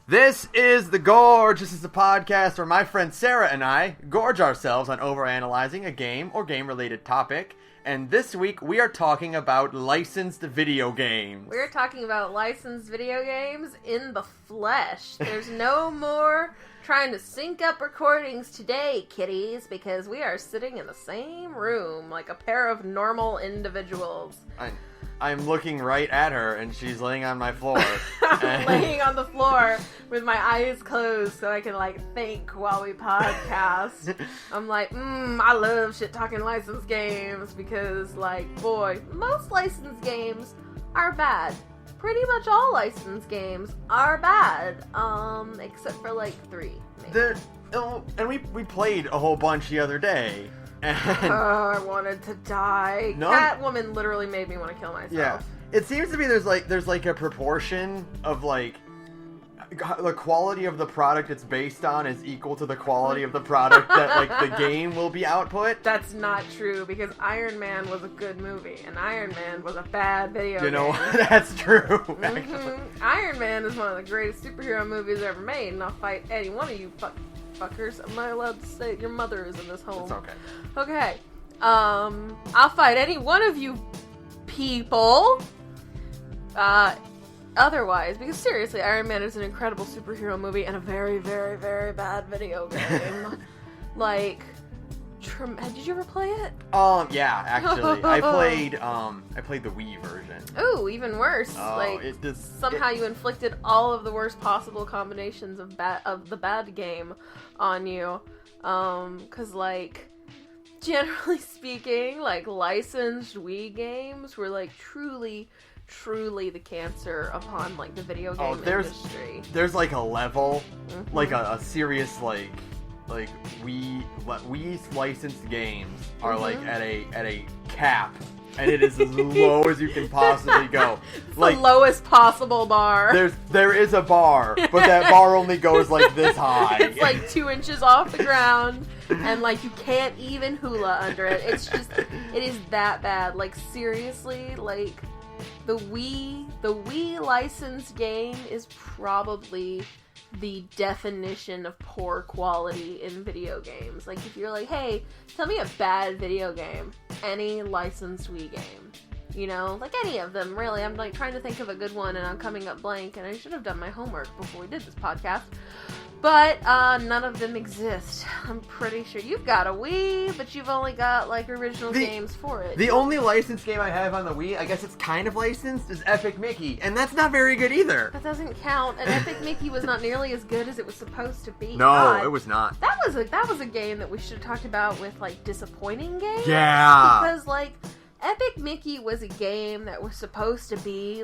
This is The Gorge. This is a podcast where my friend Sara and I gorge ourselves on overanalyzing a game or game-related topic. And this week we are talking about licensed video games. We're talking about licensed video games in the flesh. There's no more trying to sync up recordings today, kiddies, because we are sitting in the same room like a pair of normal individuals. I'm looking right at her, and she's laying on my floor. I'm laying on the floor with my eyes closed so I can, think while we podcast. I'm like, I love shit-talking licensed games because, boy, most licensed games are bad. Pretty much all licensed games are bad, except for, 3, maybe. And we played a whole bunch the other day. And I wanted to die. Catwoman literally made me want to kill myself. Yeah. It seems to be there's a proportion of the quality of the product it's based on is equal to the quality of the product that the game will be output. That's not true because Iron Man was a good movie and Iron Man was a bad video game. You know, that's true. Iron Man is one of the greatest superhero movies ever made, and I'll fight any one of you fuckers. Am I allowed to say your mother is in this home? It's okay. Okay. I'll fight any one of you people. Otherwise, because seriously, Iron Man is an incredible superhero movie and a very, very, very bad video game. Did you ever play it? Yeah, actually. I played the Wii version. Ooh, even worse. Somehow you inflicted all of the worst possible combinations of the bad game on you. Cause generally speaking, licensed Wii games were truly the cancer upon the video game industry. There's a level, a serious Wii's licensed games are at a cap, and it is as low as you can possibly go. It's the lowest possible bar. There is a bar, but that bar only goes this high. It's 2 inches off the ground, and you can't even hula under it. It is that bad. Seriously, the Wii licensed game is probably the definition of poor quality in video games. If you're hey, tell me a bad video game, any licensed Wii game. You know, any of them, really. I'm trying to think of a good one and I'm coming up blank, and I should have done my homework before we did this podcast. But none of them exist. I'm pretty sure you've got a Wii, but you've only got original games for it. The only licensed game I have on the Wii, I guess it's kind of licensed, is Epic Mickey, and that's not very good either. That doesn't count. And Epic Mickey was not nearly as good as it was supposed to be. No, it was not. That was a game that we should have talked about with disappointing games. Yeah. Because Epic Mickey was a game that was supposed to be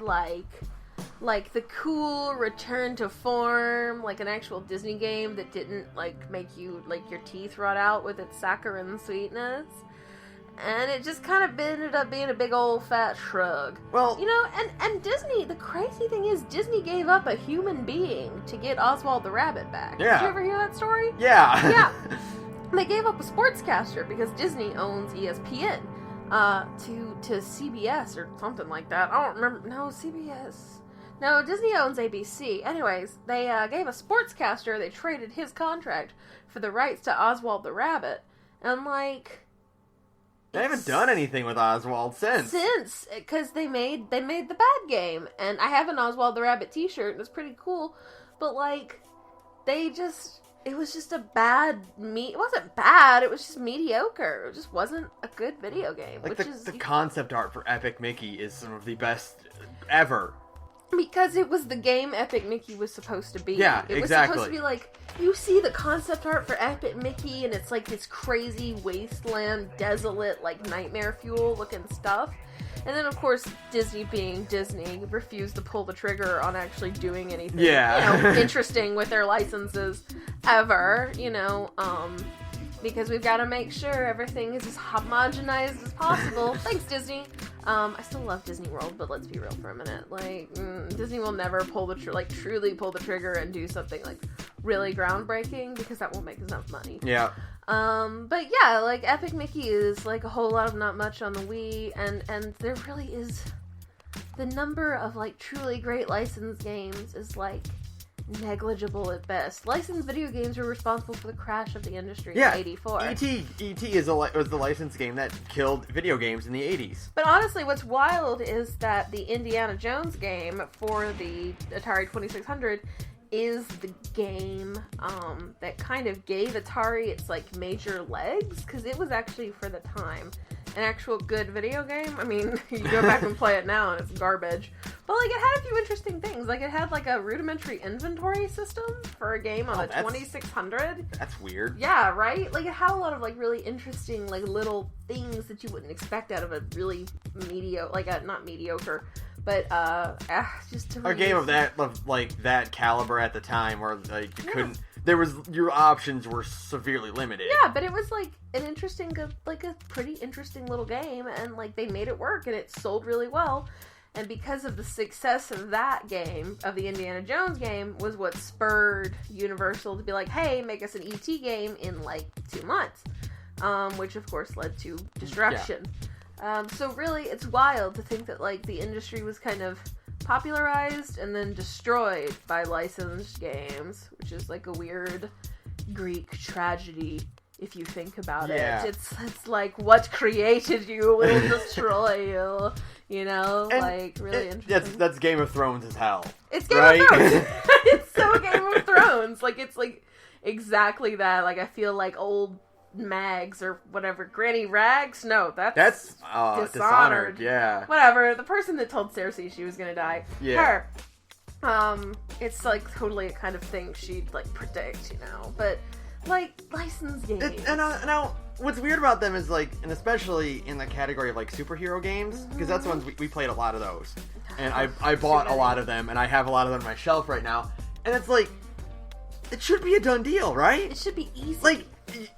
the cool return to form, an actual Disney game that didn't, make you, your teeth rot out with its saccharine sweetness. And it just kind of ended up being a big old fat shrug. Well... You know, and Disney, the crazy thing is, Disney gave up a human being to get Oswald the Rabbit back. Yeah. Did you ever hear that story? Yeah. Yeah. They gave up a sportscaster because Disney owns ESPN. To CBS or something like that. I don't remember. No, CBS. No, Disney owns ABC. Anyways, they gave a sportscaster, they traded his contract for the rights to Oswald the Rabbit. And, they haven't done anything with Oswald since. Because they made the bad game. And I have an Oswald the Rabbit t-shirt, and it's pretty cool. But, it was just a bad it wasn't bad, it was just mediocre. It just wasn't a good video game. The concept art for Epic Mickey is some of the best ever. Because it was the game Epic Mickey was supposed to be. Yeah, it exactly. It was supposed to be you see the concept art for Epic Mickey, and it's this crazy wasteland, desolate, nightmare fuel looking stuff. And then, of course, Disney being Disney, refused to pull the trigger on actually doing anything interesting with their licenses ever, because we've got to make sure everything is as homogenized as possible. Thanks, Disney. I still love Disney World, but let's be real for a minute. Disney will never pull the truly pull the trigger and do something really groundbreaking because that won't make enough money. Yeah. But yeah, Epic Mickey is a whole lot of not much on the Wii, and there really is the number of truly great licensed games is negligible at best. Licensed video games were responsible for the crash of the industry in '84. E.T. was the licensed game that killed video games in the 80s. But honestly, what's wild is that the Indiana Jones game for the Atari 2600 is the game that kind of gave Atari its like major legs, because it was actually, for the time, an actual good video game. I mean, you go back and play it now and it's garbage. But like, it had a few interesting things. Like, it had like a rudimentary inventory system for a game on a 2600. That's weird. Yeah, right? Like, it had a lot of like really interesting like little things that you wouldn't expect out of a really not mediocre, but just a game of that caliber at the time, where like you couldn't. Your options were severely limited. Yeah, but it was like an interesting, like a pretty interesting little game, and like they made it work, and it sold really well. And because of the success of that game, of the Indiana Jones game, was what spurred Universal to be like, hey, make us an E.T. game in like 2 months. Which of course led to disruption. Yeah. So really, it's wild to think that like the industry was kind of popularized and then destroyed by licensed games, which is like a weird Greek tragedy if you think about it. It's like, what created you will destroy you, you know? And like, really interesting. That's Game of Thrones as hell. It's Game of Thrones! It's so Game of Thrones! Like, it's like exactly that. Like, I feel like old Mags or whatever, Granny Rags? No, that's Dishonored. Yeah. Whatever, the person that told Cersei she was gonna die. Yeah. Her. It's like totally a kind of thing she'd like predict, you know? But like, licensed games. And now, what's weird about them is like, and especially in the category of like superhero games, because that's ones we played a lot of those. And I bought a lot of them, and I have a lot of them on my shelf right now. And it's like, it should be a done deal, right? It should be easy. Like,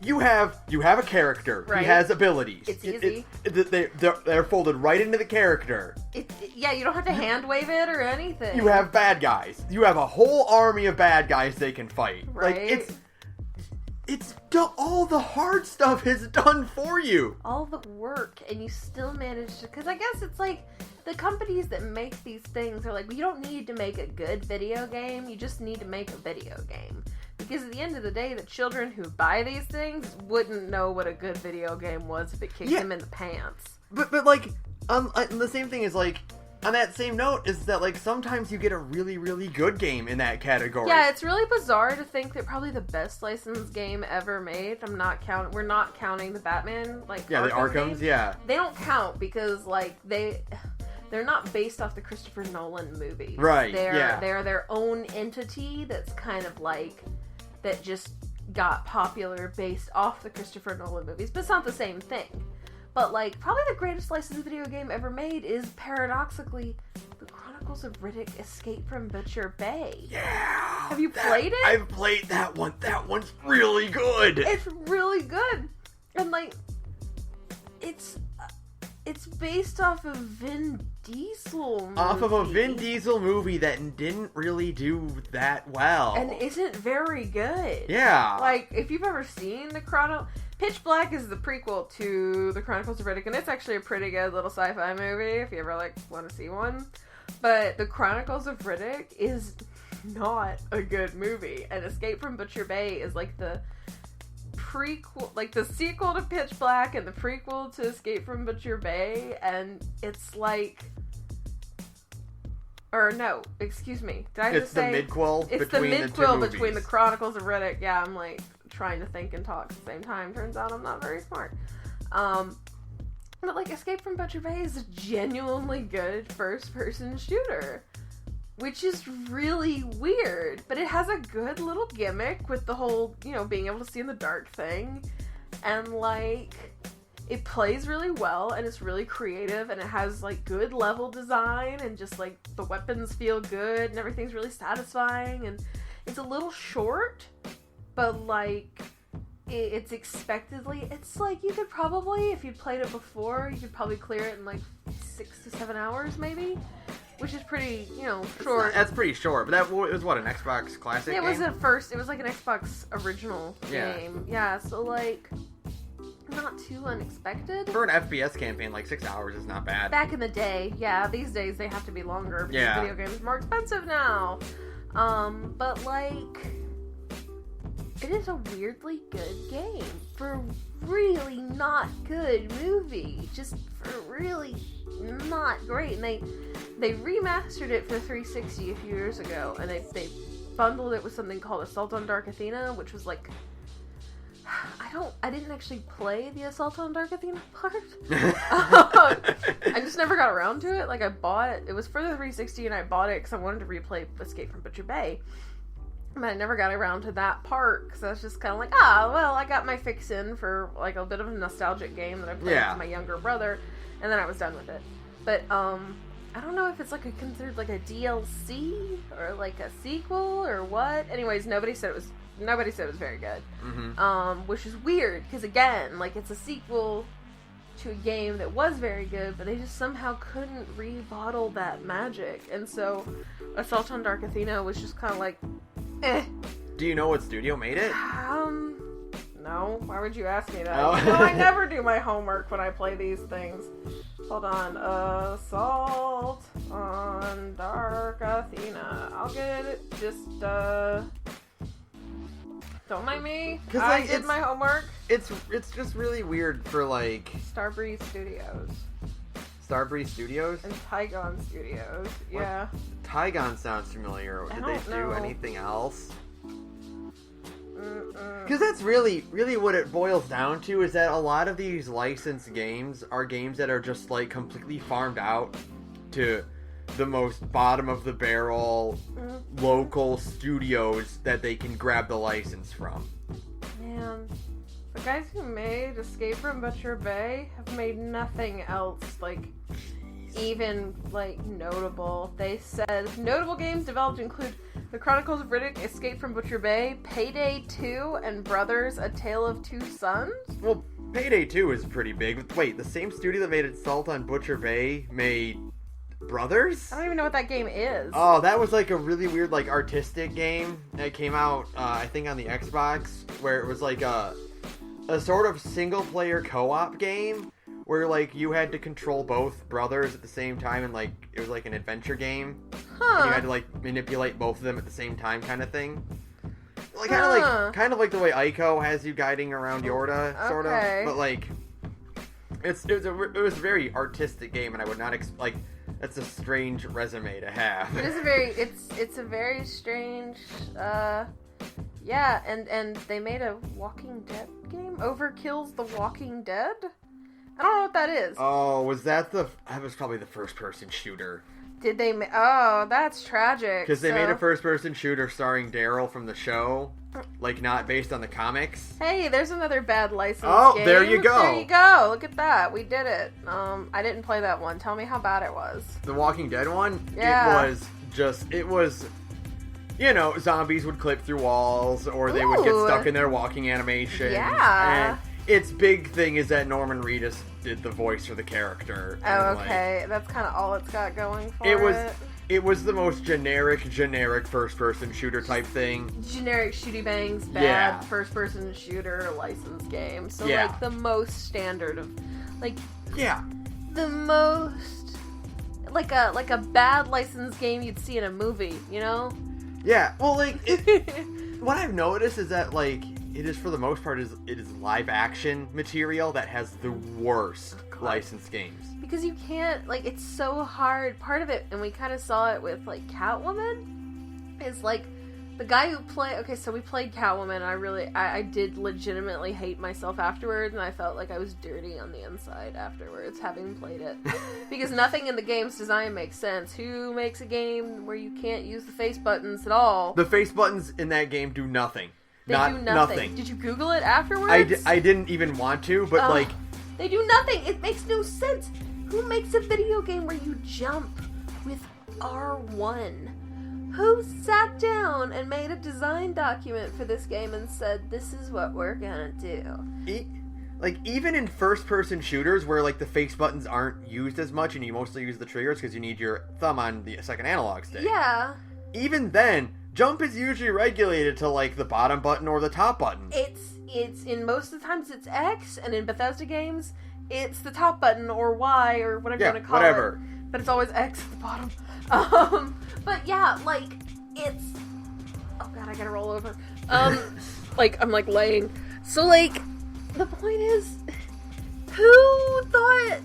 you have a character. Right. He has abilities. It's easy. They're folded right into the character. Yeah, you don't have to hand wave it or anything. You have bad guys. You have a whole army of bad guys they can fight. Right. Like, it's done, all the hard stuff is done for you. All the work, and you still manage to, because I guess it's like, the companies that make these things are like, well, you don't need to make a good video game, you just need to make a video game. Because at the end of the day, the children who buy these things wouldn't know what a good video game was if it kicked them in the pants. But like, the same thing is like, on that same note, is that like sometimes you get a really, really good game in that category. Yeah, it's really bizarre to think that probably the best licensed game ever made. We're not counting the Batman the Arkhams. Games. Yeah, they don't count because like they're not based off the Christopher Nolan movies. Right. They're their own entity that's kind of like that just got popular based off the Christopher Nolan movies, but it's not the same thing. But, like, probably the greatest licensed video game ever made is, paradoxically, The Chronicles of Riddick Escape from Butcher Bay. Yeah! Have you played it? I've played that one. That one's really good! It's really good! And, like, it's based off of Vin Diesel movie. Off of a Vin Diesel movie that didn't really do that well. And isn't very good. Yeah. Like, if you've ever seen the Pitch Black is the prequel to The Chronicles of Riddick, and it's actually a pretty good little sci-fi movie if you ever, like, want to see one. But The Chronicles of Riddick is not a good movie. And Escape from Butcher Bay is, like, the prequel, like, the sequel to Pitch Black and the prequel to Escape from Butcher Bay, and it's, like... Or, no, excuse me. Did I just say... It's the midquel between the Chronicles of Riddick. Yeah, I'm, like... trying to think and talk at the same time. Turns out I'm not very smart. But like, Escape from Butcher Bay is a genuinely good first-person shooter, which is really weird. But it has a good little gimmick with the whole, you know, being able to see in the dark thing, and like, it plays really well, and it's really creative, and it has like good level design, and just like the weapons feel good, and everything's really satisfying, and it's a little short. But, like, it's expectedly... It's, like, you could probably, if you'd played it before, you could probably clear it in, like, 6 to 7 hours, maybe? Which is pretty, you know, short. That's pretty short, but that was, what, an Xbox Classic game? It was it was, like, an Xbox original game. Yeah, so, like, not too unexpected. For an FPS campaign, like, 6 hours is not bad. Back in the day, yeah. These days, they have to be longer because video games are more expensive now. But like, it is a weirdly good game for a really not good movie. Just for really not great. And they remastered it for 360 a few years ago, and they bundled it with something called Assault on Dark Athena, which was like, I didn't actually play the Assault on Dark Athena part. I just never got around to it. Like, I bought it. It was for the 360, and I bought it because I wanted to replay Escape from Butcher Bay. But I never got around to that part because I was just kind of like, well, I got my fix in for like a bit of a nostalgic game that I played with my younger brother, and then I was done with it. But I don't know if it's like considered like a DLC or like a sequel or what. Anyways, nobody said it was very good. Mm-hmm. Which is weird because again, like, it's a sequel to a game that was very good, but they just somehow couldn't rebottle that magic, and so Assault on Dark Athena was just kind of like, eh. Do you know what studio made it? No. Why would you ask me that? Oh. No, I never do my homework when I play these things. Hold on. Assault on Dark Athena. I'll get it. Just, don't mind me. I did my homework. It's just really weird for, like... Starbreeze Studios. Starbreeze Studios? And Tygon Studios. Yeah. Tygon sounds familiar. Did they do anything else? Because that's really what it boils down to, is that a lot of these licensed games are games that are just, like, completely farmed out to the most bottom of the barrel local studios that they can grab the license from. Man, the guys who made Escape from Butcher Bay have made nothing else, like, even, like, notable. They said notable games developed include The Chronicles of Riddick, Escape from Butcher Bay, Payday 2, and Brothers, A Tale of Two Sons. Well, Payday 2 is pretty big. Wait, the same studio that made Assault on Butcher Bay made Brothers? I don't even know what that game is. Oh, that was like a really weird, like, artistic game that came out, I think on the Xbox, where it was like a sort of single-player co-op game where, like, you had to control both brothers at the same time, and, like, it was like an adventure game. Huh. And you had to, like, manipulate both of them at the same time, kind of thing. Like, kind of like the way Ico has you guiding around Yorda, sort of. But, like, it was a very artistic game, and I would not that's a strange resume to have. It is it's a very strange, yeah, and they made a Walking Dead game? Overkill's The Walking Dead? I don't know what that is. Oh, that was probably the first-person shooter. Did they oh, that's tragic. Because they made a first-person shooter starring Daryl from the show, like, not based on the comics. Hey, there's another bad license game. Oh, there you go. There you go. Look at that. We did it. I didn't play that one. Tell me how bad it was. The Walking Dead one? Yeah. It was, you know, zombies would clip through walls, or they would get stuck in their walking animation. Yeah. And its big thing is that Norman Reedus did the voice for the character. Oh, okay. Like, that's kind of all it's got going for it. It was the most generic first-person shooter type thing. Generic shooty bangs, bad first-person shooter license game. So, like, the most standard of, like... Yeah. The most... Like a bad license game you'd see in a movie, you know? Yeah. Well, like, what I've noticed is that, like, it is, for the most part, it is live-action material that has the worst licensed games. Because you can't, like, it's so hard. Part of it, and we kind of saw it with, like, Catwoman, is, like, the guy who so we played Catwoman, and I did legitimately hate myself afterwards, and I felt like I was dirty on the inside afterwards, having played it. Because nothing in the game's design makes sense. Who makes a game where you can't use the face buttons at all? The face buttons in that game do nothing. They do nothing. Did you Google it afterwards? I didn't even want to, but, like... They do nothing! It makes no sense! Who makes a video game where you jump with R1? Who sat down and made a design document for this game and said, this is what we're gonna do? Like, even in first-person shooters where, like, the face buttons aren't used as much and you mostly use the triggers because you need your thumb on the second analog stick. Yeah. Even then, jump is usually regulated to, like, the bottom button or the top button. It's in most of the times it's X, and in Bethesda games, it's the top button or Y or whatever you want to call it. But it's always X at the bottom. But yeah, like, it's God, I gotta roll over. Like, I'm, like, laying. So, like, the point is, who thought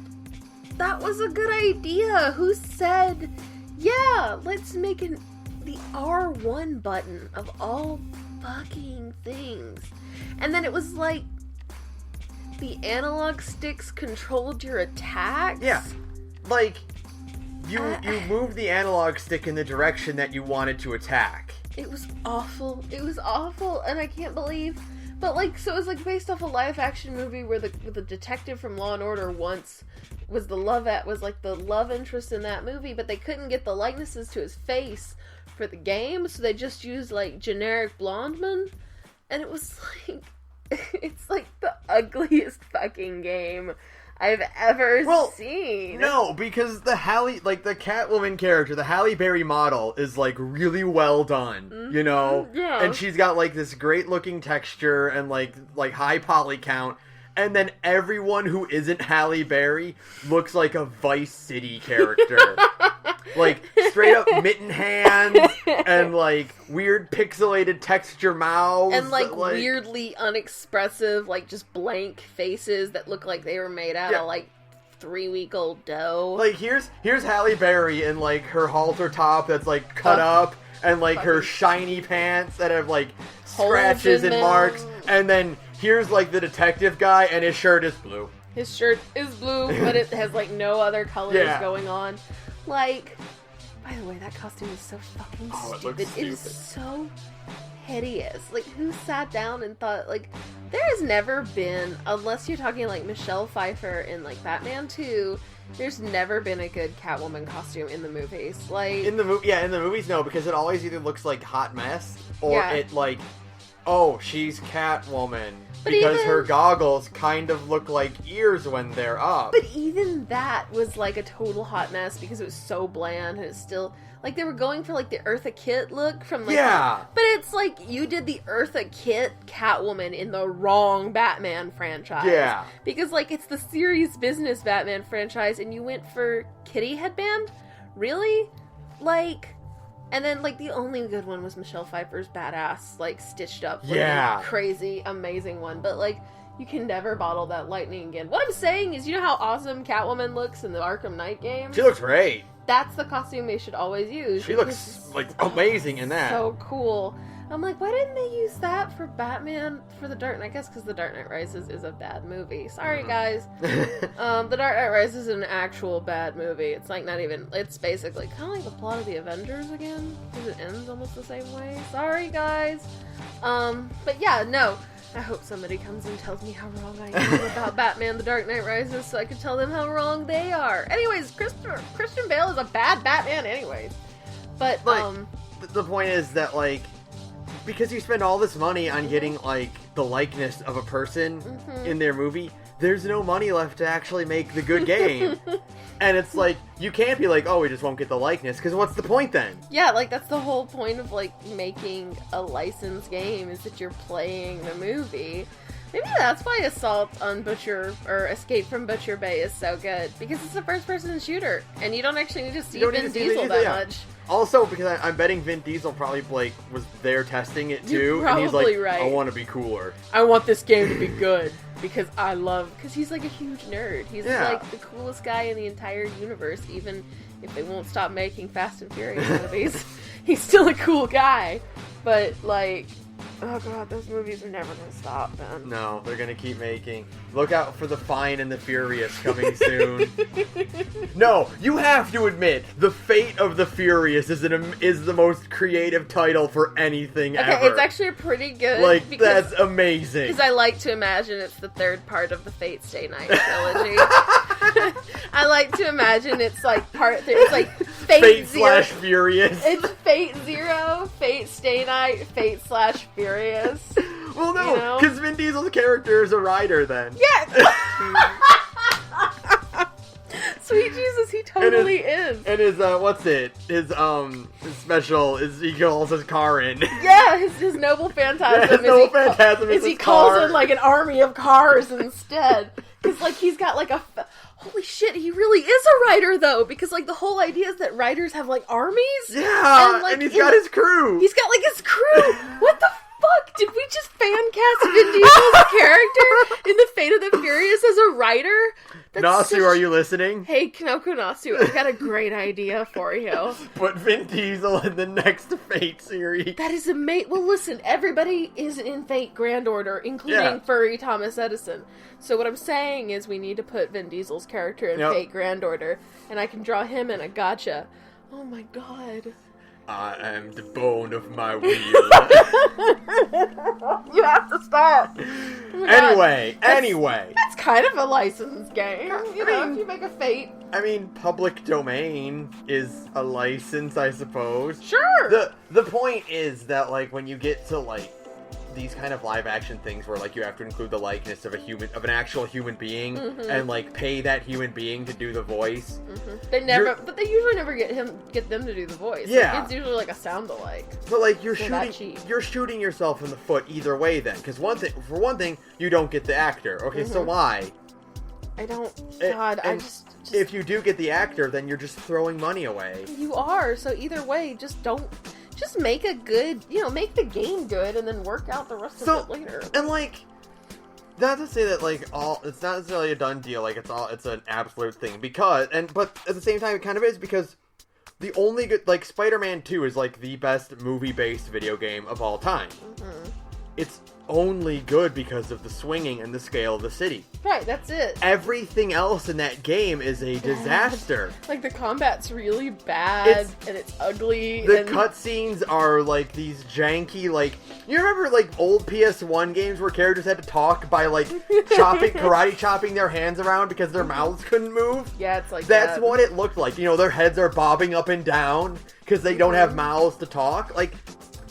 that was a good idea? Who said, yeah, let's make the R1 button of all fucking things? And then it was like, the analog sticks controlled your attacks? Yeah. Like, you moved the analog stick in the direction that you wanted to attack. It was awful. It was awful, and I can't believe... But, like, so it was, like, based off a live-action movie where the detective from Law & Order once was the love interest in that movie, but they couldn't get the likenesses to his face for the game, so they just used, like, generic blonde men, and it was, like... It's, like, the ugliest fucking game I've ever seen. No, because the Catwoman character, the Halle Berry model, is, like, really well done, you know? Yeah. And she's got, like, this great-looking texture and, like high poly count, and then everyone who isn't Halle Berry looks like a Vice City character. Like, straight up mitten hands, and, like, weird pixelated texture mouths. And, like, weirdly unexpressive, like, just blank faces that look like they were made out of, like, 3-week-old dough. Like, here's Halle Berry in, like, her halter top that's, like, cut up, and, like, her shiny pants that have, like, scratches and marks, and then here's, like, the detective guy, and his shirt is blue. His shirt is blue, but it has, like, no other colors going on. Like, by the way, that costume is so fucking stupid. It is so hideous. Like, who sat down and thought, like, there has never been, unless you're talking, like, Michelle Pfeiffer in, like, Batman 2, there's never been a good Catwoman costume in the movies. Like... In the movies, no, because it always either looks like hot mess, or it, like, oh, she's Catwoman. Because her goggles kind of look like ears when they're up. But even that was, like, a total hot mess because it was so bland and it's still... Like, they were going for, like, the Eartha Kitt look from, like... Yeah! But it's like, you did the Eartha Kitt Catwoman in the wrong Batman franchise. Yeah. Because, like, it's the serious business Batman franchise and you went for Kitty Headband? Really? Like... And then, like, the only good one was Michelle Pfeiffer's badass, like, stitched up, crazy, amazing one. But, like, you can never bottle that lightning again. What I'm saying is, you know how awesome Catwoman looks in the Arkham Knight game? She looks great. That's the costume they should always use. She looks, like, amazing in that. So cool. I'm like, why didn't they use that for Batman for The Dark Knight? I guess because The Dark Knight Rises is a bad movie. Sorry, guys. The Dark Knight Rises is an actual bad movie. It's like not even, it's basically kind of like the plot of The Avengers again, because it ends almost the same way. Sorry, guys. But yeah, no. I hope somebody comes and tells me how wrong I am about Batman The Dark Knight Rises so I can tell them how wrong they are. Anyways, Christian Bale is a bad Batman anyways. But, like, the point is that, like, because you spend all this money on getting, like, the likeness of a person in their movie, there's no money left to actually make the good game. And it's like, you can't be like, oh, we just won't get the likeness, because what's the point then? Yeah, like, that's the whole point of, like, making a licensed game, is that you're playing the movie. Maybe that's why Assault on Butcher, or Escape from Butcher Bay is so good, because it's a first-person shooter, and you don't actually need to see Vin Diesel that much. Also, because I'm betting Vin Diesel probably, like, was there testing it too, and he's like, right. I want to be cooler. I want this game to be good, because because he's, like, a huge nerd. He's, like, the coolest guy in the entire universe, even if they won't stop making Fast and Furious movies. He's still a cool guy, but, like... Oh god, those movies are never gonna stop, man. No, they're gonna keep making. Look out for The Fine and the Furious coming soon. No, you have to admit, The Fate of the Furious is the most creative title for anything ever. Okay, it's actually pretty good. Like, that's amazing. Because I like to imagine it's the third part of the Fate Stay Night trilogy. I like to imagine it's like it's like Fate Zero. / Furious. It's Fate Zero, Fate Stay Night, Fate / Furious. Well, no, because Vin Diesel's character is a rider then. Yeah! Sweet Jesus, he totally is. And his, his special is he calls his car in. Yeah, his noble phantasm. Yeah, his noble phantasm is he calls in, like, an army of cars instead. Because, like, he's got, like, a holy shit, he really is a writer, though, because, like, the whole idea is that writers have, like, armies. Yeah, and, like, and he's got his crew. He's got, like, his crew. What the fuck? Did we just fan cast Vin Diesel's character in The Fate of the Furious as a writer? Nasu, are you listening? Hey, Kinoko Nasu, I've got a great idea for you. Put Vin Diesel in the next Fate series. That is amazing. Well, listen, everybody is in Fate Grand Order, including Furry Thomas Edison. So what I'm saying is we need to put Vin Diesel's character in Fate Grand Order, and I can draw him in a gotcha. Oh my god. I am the bone of my wheel. You have to stop. Oh anyway. That's kind of a licensed game. You know, if you make a Fate. I mean, public domain is a license, I suppose. Sure. The point is that, like, when you get to, like, these kind of live action things where, like, you have to include the likeness of an actual human being, and, like, pay that human being to do the voice. But they usually never get them to do the voice. Yeah. Like, it's usually like a sound-alike. But, like, you're shooting yourself in the foot either way then, because for one thing, you don't get the actor. Okay, so why? I don't. God, I just. If you do get the actor, then you're just throwing money away. You are. So either way, just don't. Just make a good, make the game good, and then work out the rest of it later. And like, not to say that like it's not necessarily a done deal. Like it's an absolute thing but at the same time it kind of is, because the only good, like, Spider-Man 2 is like the best movie-based video game of all time. It's only good because of the swinging and the scale of the city. Right, that's it. Everything else in that game is a disaster. Like, the combat's really bad, and it's ugly. The cutscenes are, like, these janky, like... You remember, like, old PS1 games where characters had to talk by, like, karate chopping their hands around because their mouths couldn't move? Yeah, it's like That's what it looked like. You know, their heads are bobbing up and down because they don't have mouths to talk. Like,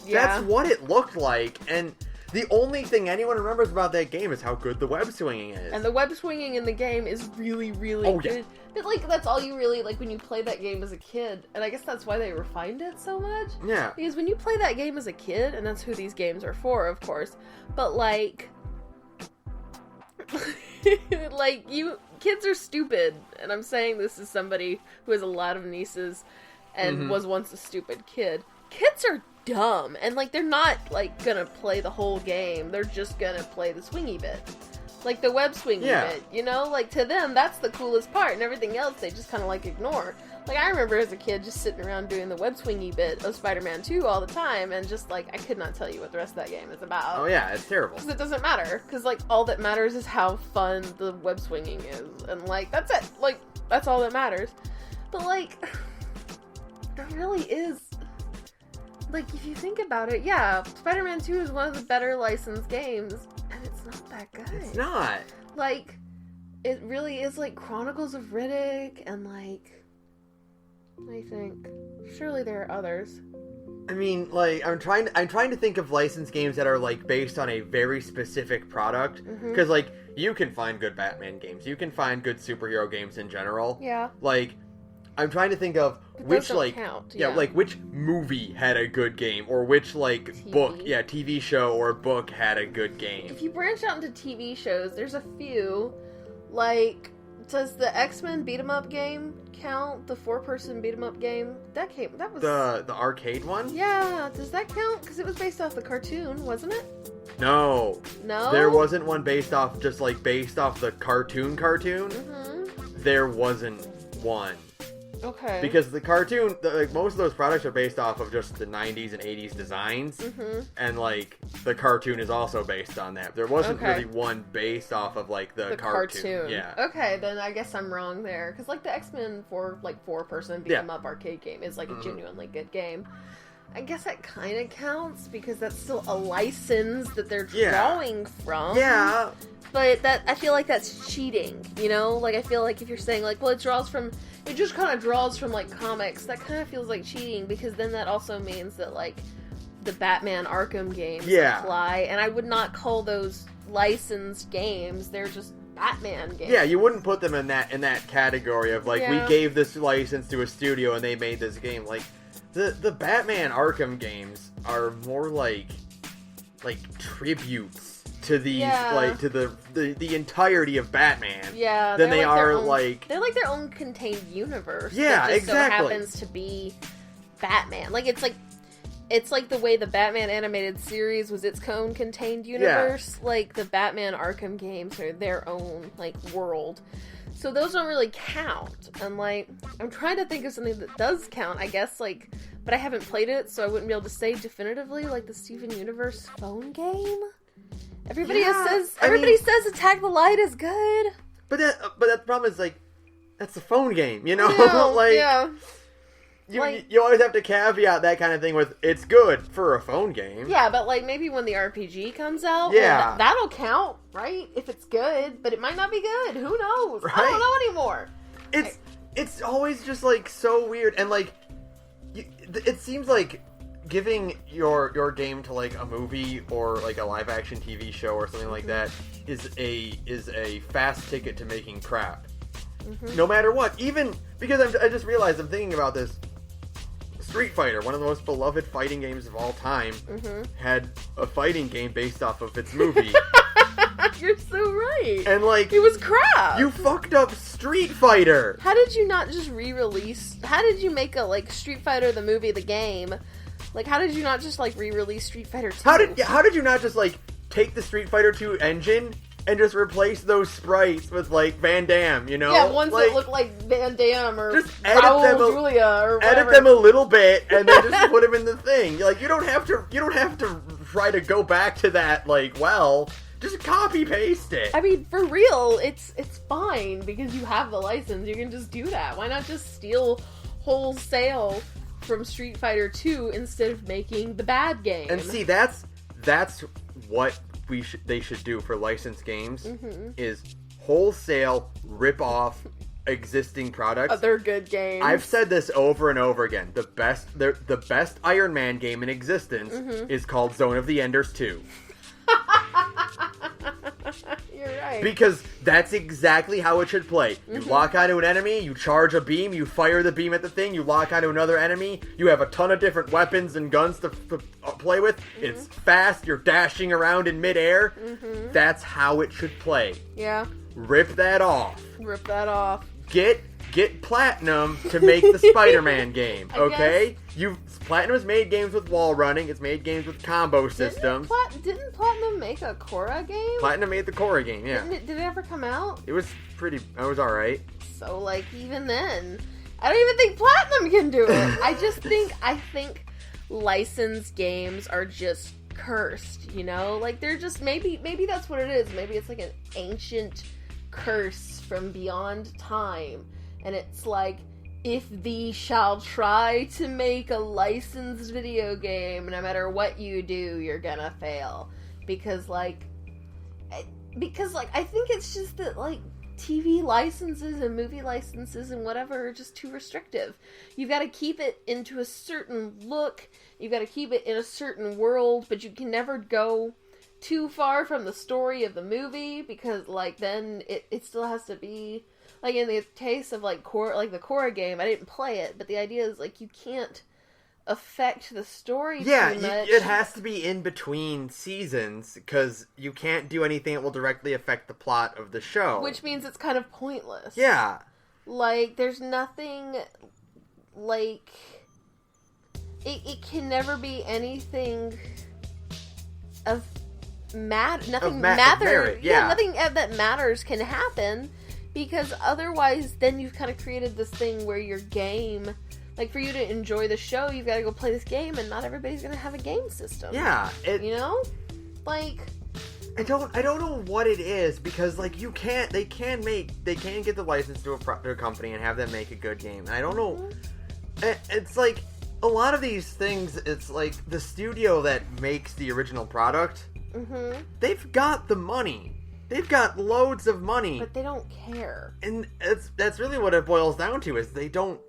that's what it looked like, and... The only thing anyone remembers about that game is how good the web swinging is. And the web swinging in the game is really, really good. Yeah. But, like, that's all you really, like, when you play that game as a kid. And I guess that's why they refined it so much. Yeah. Because when you play that game as a kid, and that's who these games are for, of course. But, like... kids are stupid. And I'm saying this as somebody who has a lot of nieces and was once a stupid kid. Kids are dumb, and like they're not like gonna play the whole game. They're just gonna play the swingy bit, like the web swingy bit. You know, like to them that's the coolest part, and everything else they just kind of like ignore. Like I remember as a kid just sitting around doing the web swingy bit of Spider-Man 2 all the time, and just like I could not tell you what the rest of that game is about. Oh yeah, it's terrible. Because it doesn't matter. Because like all that matters is how fun the web swinging is, and like that's it. Like that's all that matters. But like, there really is. Like, if you think about it, yeah, Spider-Man 2 is one of the better licensed games, and it's not that good. It's not. Like, it really is like Chronicles of Riddick, and like, I think, surely there are others. I mean, like, I'm trying to think of licensed games that are, like, based on a very specific product, because, like, you can find good Batman games, you can find good superhero games in general. Yeah. Like, I'm trying to think of which, like, count, like, which movie had a good game, or which, like, TV show or book had a good game. If you branch out into TV shows, there's a few, like, does the X-Men beat-em-up game count? The 4-person beat-em-up game? That was... The arcade one? Yeah, does that count? Because it was based off the cartoon, wasn't it? No. No? There wasn't one based off the cartoon? There wasn't one. Okay. Because the cartoon, like, most of those products are based off of just the 90s and 80s designs, and, like, the cartoon is also based on that. There wasn't really one based off of, like, the cartoon. Yeah. Okay, then I guess I'm wrong there. Because, like, the X-Men 4-person beat-em-up arcade game is, like, a genuinely good game. I guess that kind of counts, because that's still a license that they're drawing from. Yeah. But I feel like that's cheating, you know? Like, I feel like if you're saying, like, well, it just kind of draws from, like, comics, that kind of feels like cheating, because then that also means that, like, the Batman Arkham games apply, and I would not call those licensed games, they're just Batman games. Yeah, you wouldn't put them in that category of, like, we gave this license to a studio and they made this game. Like, the Batman Arkham games are more like tributes to these to the entirety of Batman. Yeah, than they are they're like their own contained universe. Yeah, that just exactly. So happens to be Batman. Like it's like the way the Batman animated series was its own contained universe. Yeah. Like the Batman Arkham games are their own like world. So those don't really count. And like I'm trying to think of something that does count. I guess like, but I haven't played it, so I wouldn't be able to say definitively. Like the Steven Universe phone game. Everybody says Attack the Light is good. But that problem is like that's a phone game, you know? Yeah, You always have to caveat that kind of thing with it's good for a phone game. Yeah, but like maybe when the RPG comes out, well, that'll count, right? If it's good, but it might not be good. Who knows? Right? I don't know anymore. It's always just like so weird, and like it seems like giving your game to like a movie or like a live action TV show or something like that is a fast ticket to making crap. Mm-hmm. No matter what, even because I just realized I'm thinking about this. Street Fighter, one of the most beloved fighting games of all time, had a fighting game based off of its movie. You're so right. And like, it was crap. You fucked up Street Fighter. How did you not just re-release? How did you make a like Street Fighter the movie, the game? Like, how did you not just like re-release Street Fighter 2? How did you not just like take the Street Fighter 2 engine and just replace those sprites with like Van Damme, you know? Yeah, ones that look like Van Damme or just Raul Julia or whatever. Edit them a little bit and then just put them in the thing. Like you don't have to try to go back to that just copy paste it. I mean, for real, it's fine because you have the license. You can just do that. Why not just steal wholesale from Street Fighter 2 instead of making the bad game? And see, that's what they should do for licensed games is wholesale rip off existing products. Other good games. I've said this over and over again. The best Iron Man game in existence is called Zone of the Enders 2. You're right. Because that's exactly how it should play. You lock onto an enemy, you charge a beam, you fire the beam at the thing, you lock onto another enemy, you have a ton of different weapons and guns to play with. It's fast, you're dashing around in midair. That's how it should play. Yeah. Rip that off. Get Platinum to make the Spider-Man game, okay? Platinum has made games with wall running. It's made games with combo systems. Didn't Platinum make a Korra game? Platinum made the Korra game, yeah. Did it ever come out? It was alright. So, like, even then, I don't even think Platinum can do it. I think licensed games are just cursed, you know? Like, they're just, maybe that's what it is. Maybe it's like an ancient curse from beyond time. And it's like, if thee shall try to make a licensed video game, no matter what you do, you're gonna fail. Because I think it's just that, like, TV licenses and movie licenses and whatever are just too restrictive. You've got to keep it into a certain look, you've got to keep it in a certain world, but you can never go too far from the story of the movie, because, like, then it still has to be... Like, in the case of, like, the Korra game, I didn't play it, but the idea is, like, you can't affect the story too much. Yeah, it has to be in between seasons, because you can't do anything that will directly affect the plot of the show. Which means it's kind of pointless. Yeah. Like, there's nothing, like... It can never be anything of merit. Nothing that matters can happen. Because otherwise, then you've kind of created this thing where your game, like, for you to enjoy the show, you've got to go play this game, and not everybody's going to have a game system. Yeah. You know? Like... I don't know what it is, because, like, they can get the license to a company and have them make a good game. And I don't know... It's like, a lot of these things, it's like, the studio that makes the original product, they've got the money. They've got loads of money. But they don't care. And that's really what it boils down to, is they don't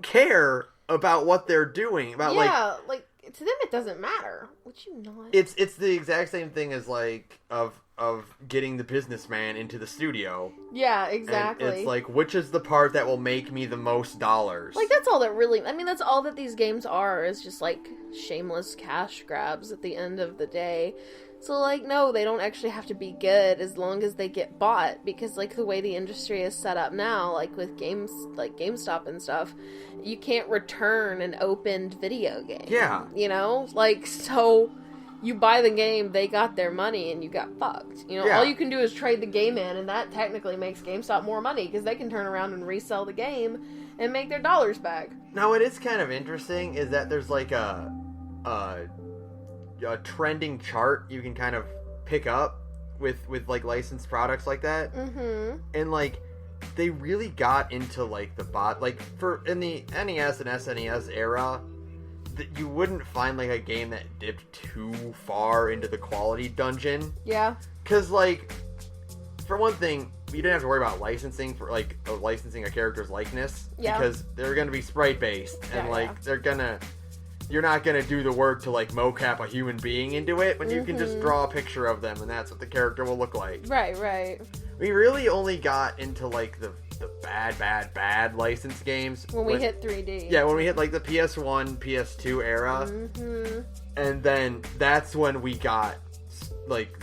care about what they're doing. About like to them it doesn't matter. Would you not? It's the exact same thing as, like, of of getting the businessman into the studio. Yeah, exactly. And it's like, which is the part that will make me the most dollars? Like, that's all that really... I mean, that's all that these games are, is just, like, shameless cash grabs at the end of the day. So, like, no, they don't actually have to be good as long as they get bought, because, like, the way the industry is set up now, like, with games, like, GameStop and stuff, you can't return an opened video game. Yeah. You know? Like, so... You buy the game, they got their money, and you got fucked. You know, Yeah. all you can do is trade the game in, and that technically makes GameStop more money, because they can turn around and resell the game and make their dollars back. Now, what is kind of interesting is that there's like a trending chart you can kind of pick up with like licensed products like that. Mm-hmm. And like, they really got into like the like for in the NES and SNES era, that you wouldn't find like a game that dipped too far into the quality dungeon. Yeah. Because like, for one thing, you didn't have to worry about licensing for like licensing a character's likeness. Yeah. Because they're gonna be sprite based, and Yeah, like you're not gonna do the work to like mocap a human being into it, but you can just draw a picture of them, and that's what the character will look like. Right. We really only got into like the bad licensed games When we hit 3D. Yeah, when we hit like the PS1, PS2 era. Mm-hmm. And then that's when we got like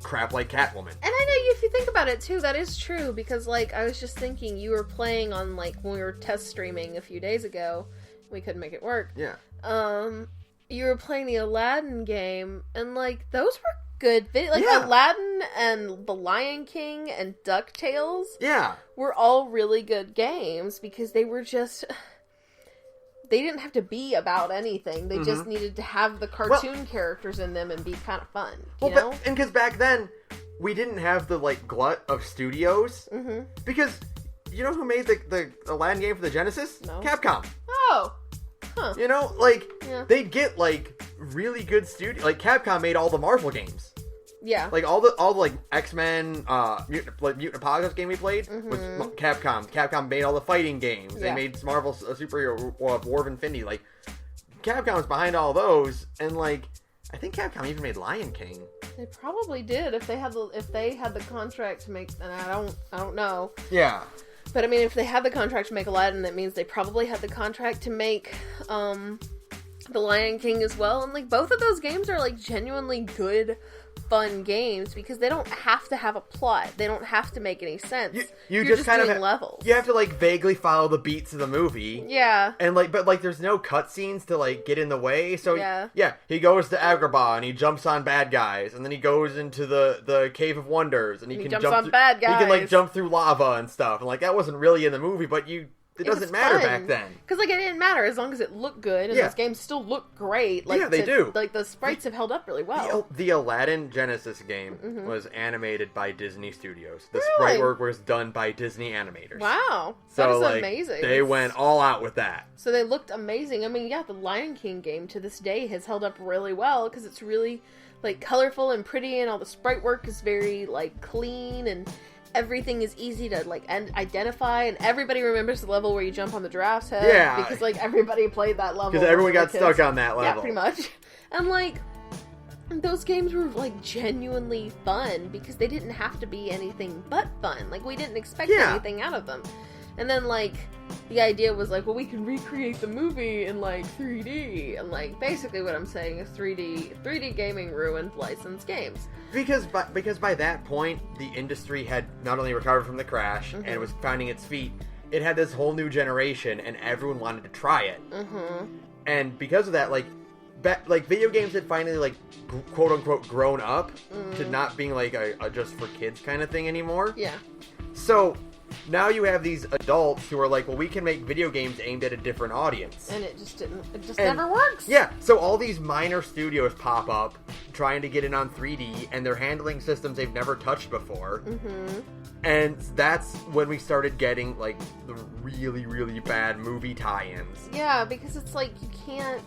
crap like Catwoman. And I know if you think about it too, that is true, because like I was just thinking, you were playing on like when we were test streaming a few days ago, we couldn't make it work. Yeah. You were playing the Aladdin game, and like those were good like Yeah. Aladdin and The Lion King and DuckTales Yeah. were all really good games, because they were just... They didn't have to be about anything. They just needed to have the cartoon characters in them and be kind of fun, you know? And because back then, we didn't have the, like, glut of studios. Mm-hmm. Because, you know who made the Aladdin game for the Genesis? No. Capcom. Oh! Huh. You know, like, Yeah. they'd get, like, really good studio... Like, Capcom made all the Marvel games. Yeah. Like, all the like, X-Men, Mutant Apocalypse game we played was Capcom. Capcom made all the fighting games. Yeah. They made Marvel Superhero War of Infinity. Like, Capcom was behind all those, and, like, I think Capcom even made Lion King. They probably did if they had the contract to make... And I don't know. Yeah. But I mean, if they had the contract to make Aladdin, that means they probably had the contract to make, The Lion King as well. And, like, both of those games are, like, genuinely good, fun games, because they don't have to have a plot. They don't have to make any sense. You You're just kind doing of levels. You have to, like, vaguely follow the beats of the movie. Yeah. And, like, but, like, there's no cutscenes to, like, get in the way. So, Yeah. He goes to Agrabah, and he jumps on bad guys. And then he goes into the Cave of Wonders, and he can jumps jump on bad guys. He can, like, jump through lava and stuff. And, like, that wasn't really in the movie, but it doesn't matter back then. Because, like, it didn't matter as long as it looked good, and those games still look great. Like, yeah, they do. Like, the sprites have held up really well. The Aladdin Genesis game was animated by Disney Studios. The Really? sprite work was done by Disney animators. Wow. So, that is like, amazing. they went all out with that. So they looked amazing. I mean, yeah, the Lion King game to this day has held up really well, because it's really, like, colorful and pretty, and all the sprite work is very, like, clean, and everything is easy to, like, identify, and everybody remembers the level where you jump on the giraffe's head. Yeah. Because, like, everybody played that level. Because everyone when they got were kids. stuck on that level. Yeah, pretty much. And, like, those games were, like, genuinely fun, because they didn't have to be anything but fun. Like, we didn't expect anything out of them. And then, like, the idea was, like, well, we can recreate the movie in, like, 3D. And, like, basically what I'm saying is 3D gaming ruined licensed games. Because by that point, the industry had not only recovered from the crash, and it was finding its feet, it had this whole new generation, and everyone wanted to try it. And because of that, like video games had finally, like, quote-unquote grown up to not being, like, a just for kids kind of thing anymore. Yeah. So, now you have these adults who are like, well, we can make video games aimed at a different audience. And it just never works. Yeah, so all these minor studios pop up trying to get in on 3D, and they're handling systems they've never touched before. And that's when we started getting, like, the really, really bad movie tie-ins. Yeah, because it's like, you can't...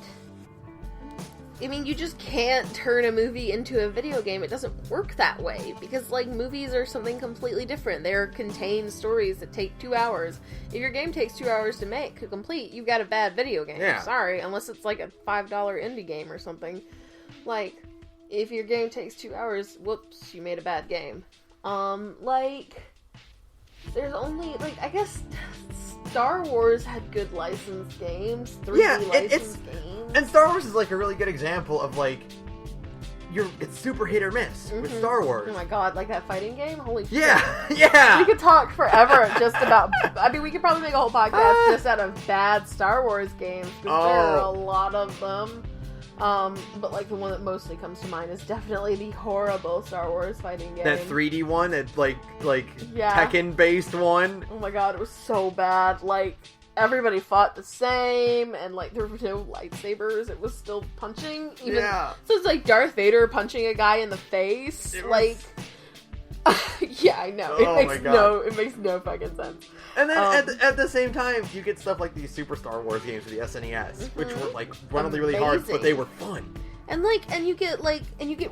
I mean, you just can't turn a movie into a video game. It doesn't work that way. Because, like, movies are something completely different. They're contained stories that take 2 hours. If your game takes 2 hours to complete, you've got a bad video game. Yeah. Sorry, unless it's, like, a $5 indie game or something. Like, if your game takes 2 hours, whoops, you made a bad game. There's only, I guess Star Wars had good licensed games, 3D licensed games. And Star Wars is, a really good example of, it's super hit or miss with Star Wars. Oh my god, that fighting game? Holy shit. Yeah! We could talk forever just about... we could probably make a whole podcast just out of bad Star Wars games, because there are a lot of them. But the one that mostly comes to mind is definitely the horrible Star Wars fighting game. That 3D one, that Tekken-based one. Oh my god, it was so bad. Everybody fought the same, and there were no lightsabers. It was still punching. So it's Darth Vader punching a guy in the face. Yeah, I know. It makes no fucking sense. And then at the same time, you get stuff like these Super Star Wars games for the SNES, which were really hard, but they were fun. And you get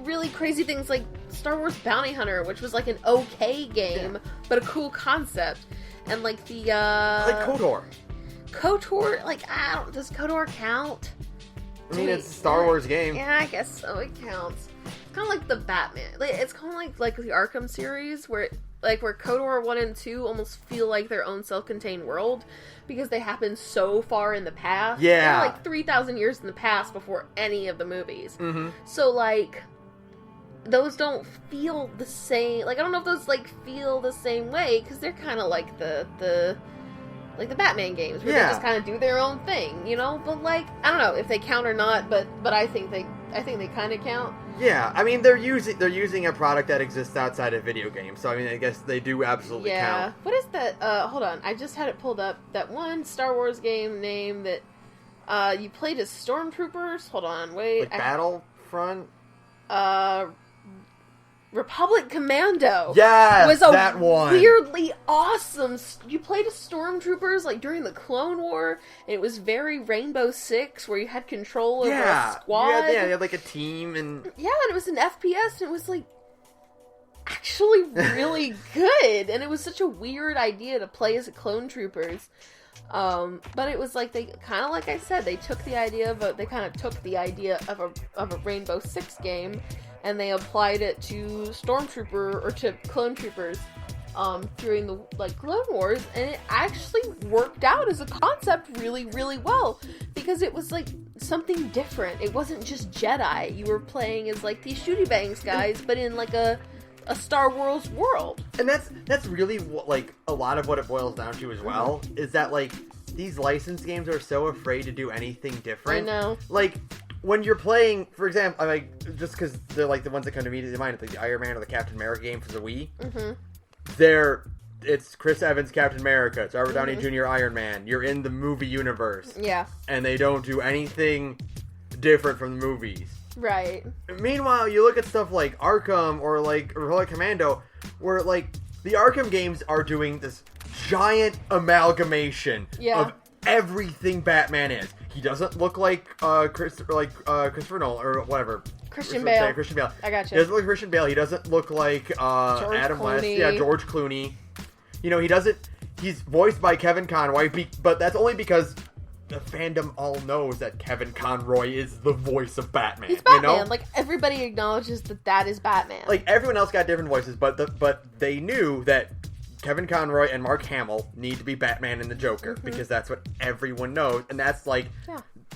really crazy things like Star Wars Bounty Hunter, which was an okay game, but a cool concept. And the KOTOR. KOTOR, does KOTOR count? I mean, it's a Star Wars game. Yeah, I guess so. It counts. It's kind of like the Batman. It's kind of like the Arkham series, where KOTOR 1 and 2 almost feel like their own self-contained world, because they happen so far in the past. Yeah. They're 3,000 years in the past before any of the movies. Mm-hmm. So, those don't feel the same. I don't know if those, feel the same way, because they're kind of like the Batman games, where they just kind of do their own thing, But, I don't know if they count or not, but I think they kind of count. Yeah, I mean, they're using a product that exists outside of video games, so, I guess they do absolutely count. What is that? Hold on, I just had it pulled up. That one Star Wars game name that, you played as stormtroopers? Hold on, wait. Battlefront? Republic Commando. Yes, was that one. Weirdly awesome. You played as stormtroopers during the Clone War, and it was very Rainbow Six, where you had control over a squad. You had a team, and and it was an FPS, and it was actually really good, and it was such a weird idea to play as a clone troopers. But it was they kind of, like I said, they took the idea of a Rainbow Six game, and they applied it to Stormtrooper, or to Clone Troopers, during the, Clone Wars, and it actually worked out as a concept really, really well, because it was, something different. It wasn't just Jedi. You were playing as, these shooty bangs guys, but in, a Star Wars world. And that's really, a lot of what it boils down to as well, is that, these licensed games are so afraid to do anything different. I know. When you're playing, for example, just because they're the ones that come to me to mind, the Iron Man or the Captain America game for the Wii, it's Chris Evans Captain America, it's Robert Downey Jr. Iron Man. You're in the movie universe. Yeah. And they don't do anything different from the movies. Right. Meanwhile, you look at stuff like Arkham or Republic Commando, where the Arkham games are doing this giant amalgamation of everything Batman is. He doesn't look like Christopher Nolan or whatever. Christian Bale. Christian Bale. I got you. He doesn't look like Christian Bale. He doesn't look like Adam West. Yeah, George Clooney. He doesn't. He's voiced by Kevin Conroy, but that's only because the fandom all knows that Kevin Conroy is the voice of Batman. He's Batman. Everybody acknowledges that is Batman. Everyone else got different voices, but they knew that Kevin Conroy and Mark Hamill need to be Batman and the Joker, because that's what everyone knows, and that's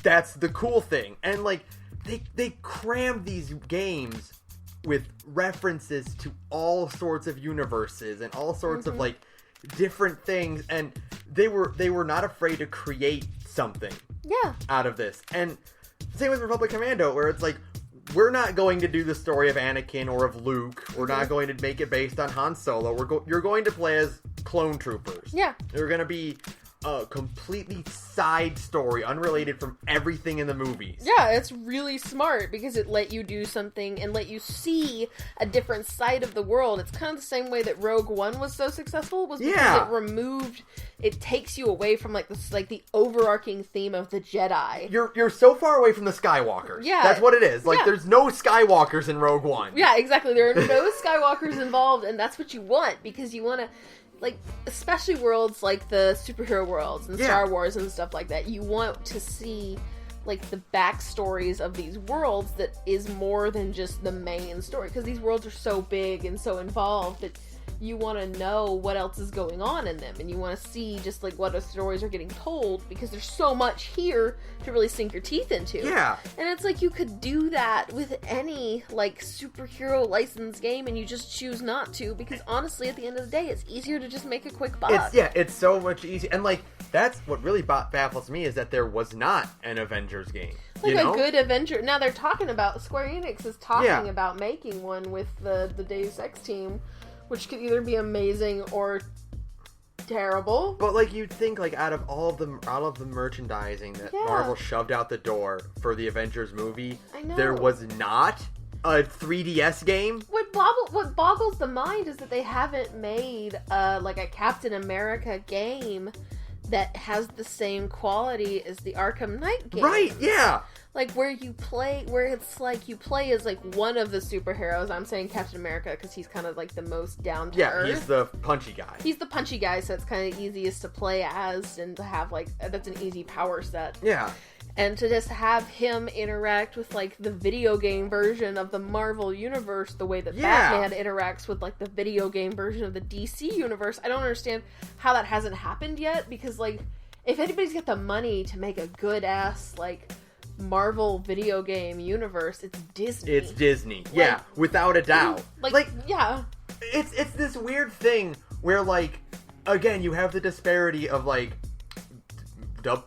that's the cool thing. And they crammed these games with references to all sorts of universes and all sorts of different things, and they were not afraid to create something out of this. And same with Republic Commando, where it's we're not going to do the story of Anakin or of Luke. We're not going to make it based on Han Solo. You're going to play as clone troopers. Yeah. They're going to be a completely side story, unrelated from everything in the movies. Yeah, it's really smart, because it let you do something and let you see a different side of the world. It's kind of the same way that Rogue One was so successful, was because it takes you away from the overarching theme of the Jedi. You're so far away from the Skywalkers. Yeah. That's what it is. There's no Skywalkers in Rogue One. Yeah, exactly. There are no Skywalkers involved, and that's what you want, because you want to, especially worlds like the superhero worlds and Star Wars and stuff like that. You want to see like the backstories of these worlds that is more than just the main story, because these worlds are so big and so involved that you want to know what else is going on in them, and you want to see just like what other stories are getting told, because there's so much here to really sink your teeth into. Yeah. And it's like you could do that with any like superhero licensed game, and you just choose not to, because honestly at the end of the day it's easier to just make a quick buck. It's so much easier. And like that's what really baffles me, is that there was not an Avengers game. Like you know? a good Avenger. Now they're talking about, Square Enix is talking about making one with the Deus Ex team, which could either be amazing or terrible. But like you'd think, like out of all of the merchandising that Marvel shoved out the door for the Avengers movie, there was not a 3DS game. What boggles the mind is that they haven't made like a Captain America game that has the same quality as the Arkham Knight game. Right, yeah. Like where it's like you play as like one of the superheroes. I'm saying Captain America because he's kind of like the most down to earth. Yeah, he's the punchy guy. He's the punchy guy, so it's kind of easiest to play as and to have like, that's an easy power set. Yeah. And to just have him interact with, like, the video game version of the Marvel Universe the way that Batman interacts with, like, the video game version of the DC Universe. I don't understand how that hasn't happened yet, because, like, if anybody's got the money to make a good-ass, like, Marvel video game universe, it's Disney. It's Disney. Like, yeah, without a doubt. Like, yeah. It's this weird thing where, like, again, you have the disparity of, like,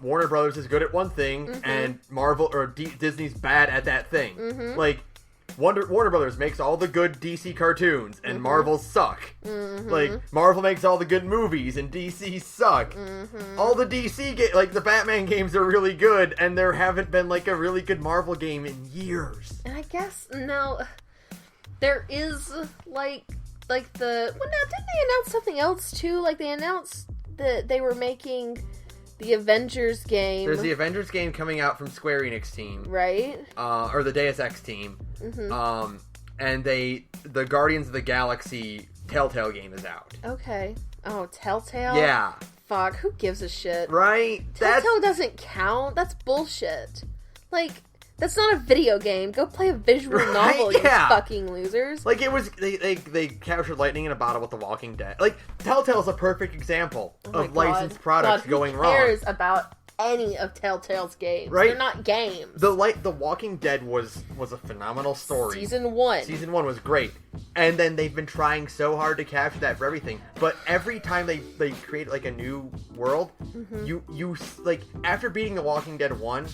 Warner Brothers is good at one thing, and Marvel or Disney's bad at that thing. Like, Warner Brothers makes all the good DC cartoons, and Marvel suck. Like, Marvel makes all the good movies, and DC suck. All the DC like the Batman games are really good, and there haven't been like a really good Marvel game in years. And I guess now there is like the now didn't they announce something else too? Like they announced that they were making the Avengers game. There's the Avengers game coming out from Square Enix team. Right. Or the Deus Ex team. And the Guardians of the Galaxy Telltale game is out. Okay. Oh, Telltale? Yeah. Fuck, who gives a shit? Right? Telltale doesn't count. That's bullshit. Like, that's not a video game. Go play a visual novel, you fucking losers. Like, it was... They captured lightning in a bottle with The Walking Dead. Like, Telltale's a perfect example of licensed products going wrong. Who cares about any of Telltale's games? Right? They're not games. The Walking Dead was a phenomenal story. Season 1. Season 1 was great. And then they've been trying so hard to capture that for everything. But every time they create, like, a new world, you like, after beating The Walking Dead 1...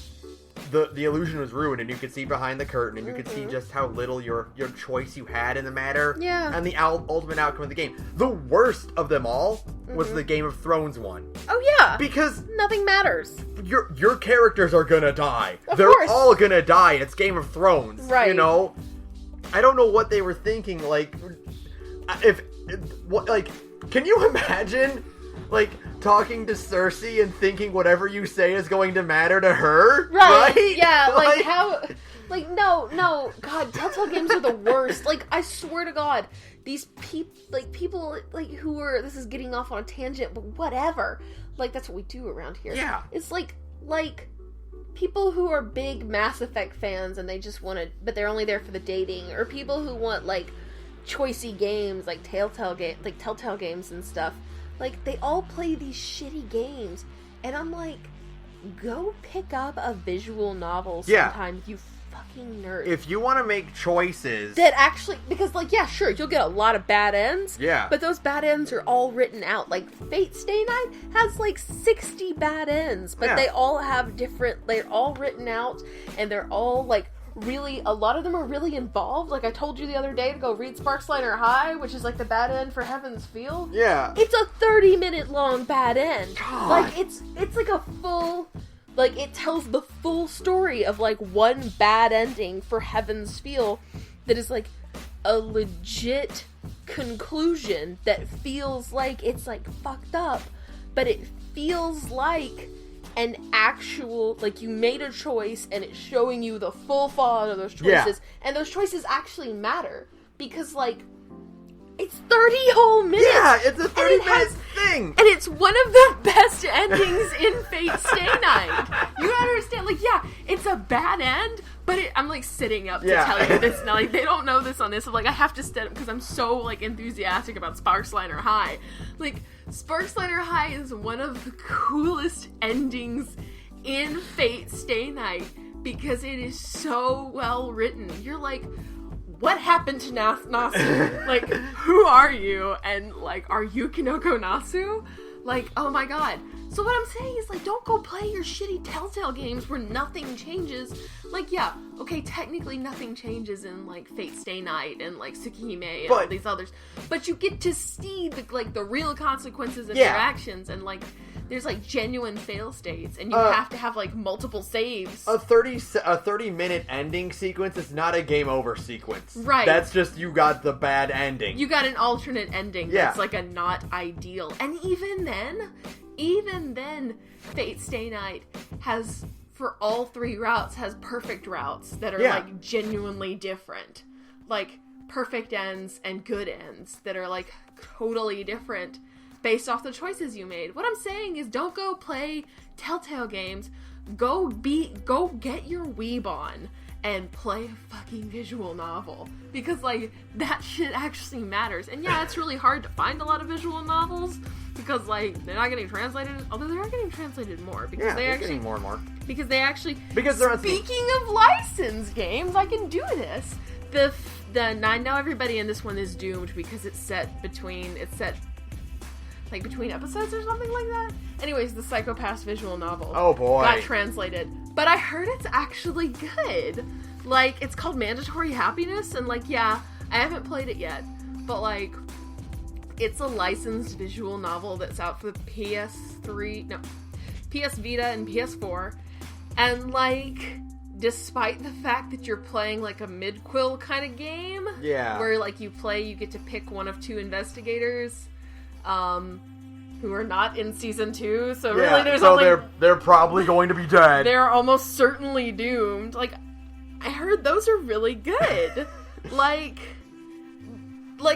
The illusion was ruined, and you could see behind the curtain, and you could see just how little your choice you had in the matter, and the ultimate outcome of the game. The worst of them all was the Game of Thrones one. Oh yeah, because nothing matters. Your characters are gonna die. They're all gonna die. It's Game of Thrones, right? You know, I don't know what they were thinking. Like, can you imagine? Like, talking to Cersei and thinking whatever you say is going to matter to her? Right? Yeah, like how... Like, no, God, Telltale games are the worst. Like, I swear to God, these people, like, who are... This is getting off on a tangent, but whatever. Like, that's what we do around here. Yeah. It's like, people who are big Mass Effect fans and they just want to... But they're only there for the dating. Or people who want, like, choicey games, like Telltale games and stuff. Like, they all play these shitty games. And I'm like, go pick up a visual novel sometime, you fucking nerd. If you want to make choices... That actually... Because, like, yeah, sure, you'll get a lot of bad ends. Yeah. But those bad ends are all written out. Like, Fate Stay Night has, like, 60 bad ends. But they all have different... They're all written out. And they're all, like... Really, a lot of them are really involved. Like I told you the other day to go read Sparksliner High, which is like the bad end for Heaven's Feel. Yeah. It's a 30-minute long bad end. God. Like it's like a full, like it tells the full story of like one bad ending for Heaven's Feel that is like a legit conclusion that feels like it's like fucked up, but it feels like an actual, like, you made a choice and it's showing you the full fallout of those choices, and those choices actually matter, because, like, It's 30 whole minutes. Yeah, it's a 30-minute thing. And it's one of the best endings in Fate Stay Night. You gotta understand, like, yeah, it's a bad end, but I'm, like, sitting up to tell you this now. Like, they don't know this on this. So, like, I have to stand up because I'm so, like, enthusiastic about Sparksliner High. Like, Sparksliner High is one of the coolest endings in Fate Stay Night because it is so well written. You're like, what happened to Nasu? Like, who are you? And, like, are you Kinoko Nasu? Like, oh my god. So what I'm saying is, like, don't go play your shitty Telltale games where nothing changes. Like, yeah, okay, technically nothing changes in, like, Fate Stay Night and, like, Tsukihime and all these others. But you get to see, the real consequences of your actions and, like, there's, like, genuine fail states, and you have to have, like, multiple saves. A 30-minute ending sequence is not a game over sequence. Right. That's just you got the bad ending. You got an alternate ending that's, like, a not ideal. And even then, Fate Stay Night has, for all 3 routes, has perfect routes that are, like, genuinely different. Like, perfect ends and good ends that are, like, totally different based off the choices you made. What I'm saying is, don't go play Telltale games. Go get your weeb on and play a fucking visual novel. Because, like, that shit actually matters. And yeah, it's really hard to find a lot of visual novels because, like, they're not getting translated. Although they are getting translated more because they're getting more and more. Because they actually. Because they're speaking of licensed games, I can do this. I know everybody in this one is doomed because it's set between episodes or something like that. Anyways, the Psychopath's visual novel. Oh boy. Got translated. But I heard it's actually good. Like, it's called Mandatory Happiness, and, like, yeah, I haven't played it yet, but, like, it's a licensed visual novel that's out for the PS Vita and PS4, and, like, despite the fact that you're playing, like, a mid-quill kind of game, where, like, you get to pick one of 2 investigators, who are not in season 2, so really there's only... they're probably going to be dead. They're almost certainly doomed. Like, I heard those are really good. like,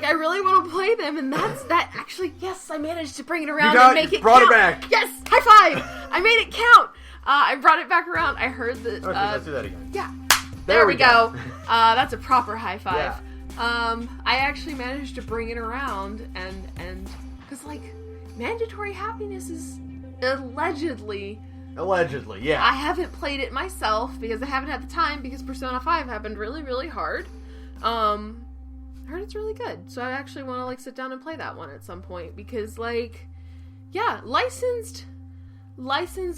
I really want to play them, and that actually, yes, I managed to bring it around and make it brought count. It back. Yes, high five! I made it count. I brought it back around. I heard that... Okay, let's do that again. Yeah. There we go. That's a proper high five. Yeah. I actually managed to bring it around, and because, like, Mandatory Happiness is allegedly, yeah. I haven't played it myself because I haven't had the time because Persona 5 happened really, really hard. I heard it's really good, so I actually want to, like, sit down and play that one at some point because, like, yeah, licensed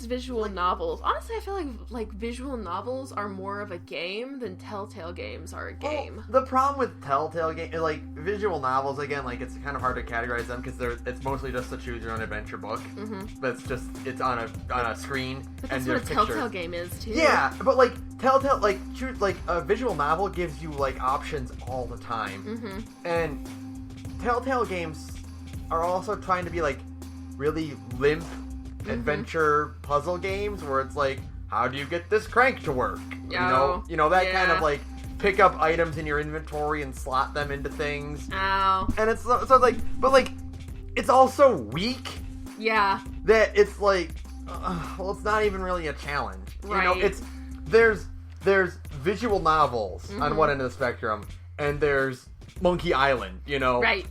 visual novels. Honestly, I feel like visual novels are more of a game than Telltale games are a game. Well, the problem with Telltale games, like, visual novels, again, like, it's kind of hard to categorize them because it's mostly just a choose your own adventure book. Mm-hmm. That's just, it's on a screen. But that's what a Telltale game is too. Yeah, but, like, Telltale, like, a visual novel gives you, like, options all the time. Mm-hmm. And Telltale games are also trying to be, like, really limp adventure puzzle games where it's like, how do you get this crank to work? You know that kind of, like, pick up items in your inventory and slot them into things. Oh. And it's so like, but, like, it's also weak. Yeah. That it's like, well, it's not even really a challenge. Right. You know, there's visual novels on one end of the spectrum, and there's Monkey Island,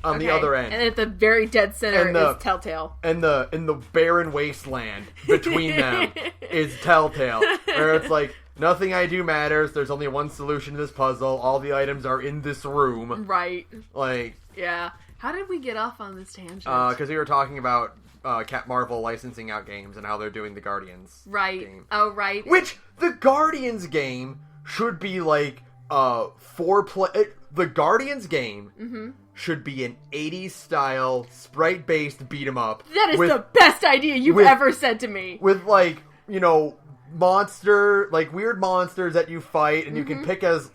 on the other end. And at the very dead center is Telltale. And in the barren wasteland between them is Telltale. Where it's like, nothing I do matters, there's only one solution to this puzzle, all the items are in this room. Right. Like... Yeah. How did we get off on this tangent? Because we were talking about Cat Marvel licensing out games and how they're doing the Guardians game. Oh, right. Which, the Guardians game should be like, the Guardians game should be an 80s style, sprite-based beat-em-up. That is the best idea you've ever said to me. With, like, weird monsters that you fight, and you can pick as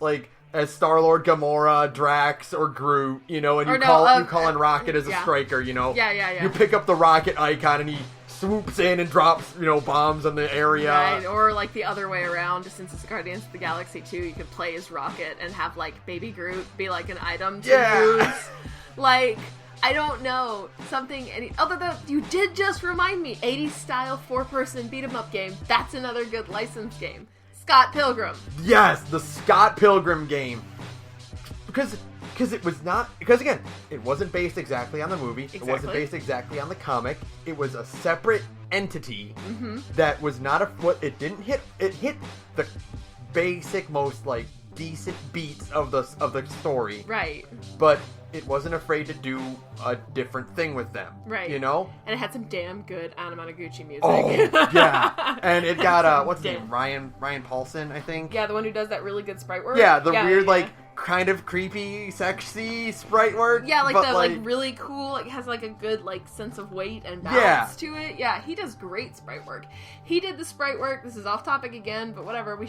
Star-Lord, Gamora, Drax, or Groot, and you call in Rocket as a striker, Yeah. You pick up the Rocket icon, and he swoops in and drops, bombs on the area. Right, or like the other way around, since it's Guardians of the Galaxy 2, you could play as Rocket and have like Baby Groot be like an item to use. Like, I don't know, other than, you did just remind me, 80s style 4-person beat 'em up game, that's another good licensed game. Scott Pilgrim. Yes, the Scott Pilgrim game. Because again, it wasn't based exactly on the movie. Exactly. It wasn't based exactly on the comic. It was a separate entity that was not it hit the basic, most like decent beats of the story. Right. But it wasn't afraid to do a different thing with them. Right. You know? And it had some damn good Anamanaguchi music. Oh, yeah. And it got, what's his name? Ryan Paulson, I think? Yeah, the one who does that really good sprite work. Yeah, weird, like, kind of creepy, sexy sprite work. Yeah, like really cool, it has like a good like sense of weight and balance to it. Yeah, he does great sprite work. He did the sprite work. This is off topic again, but whatever. We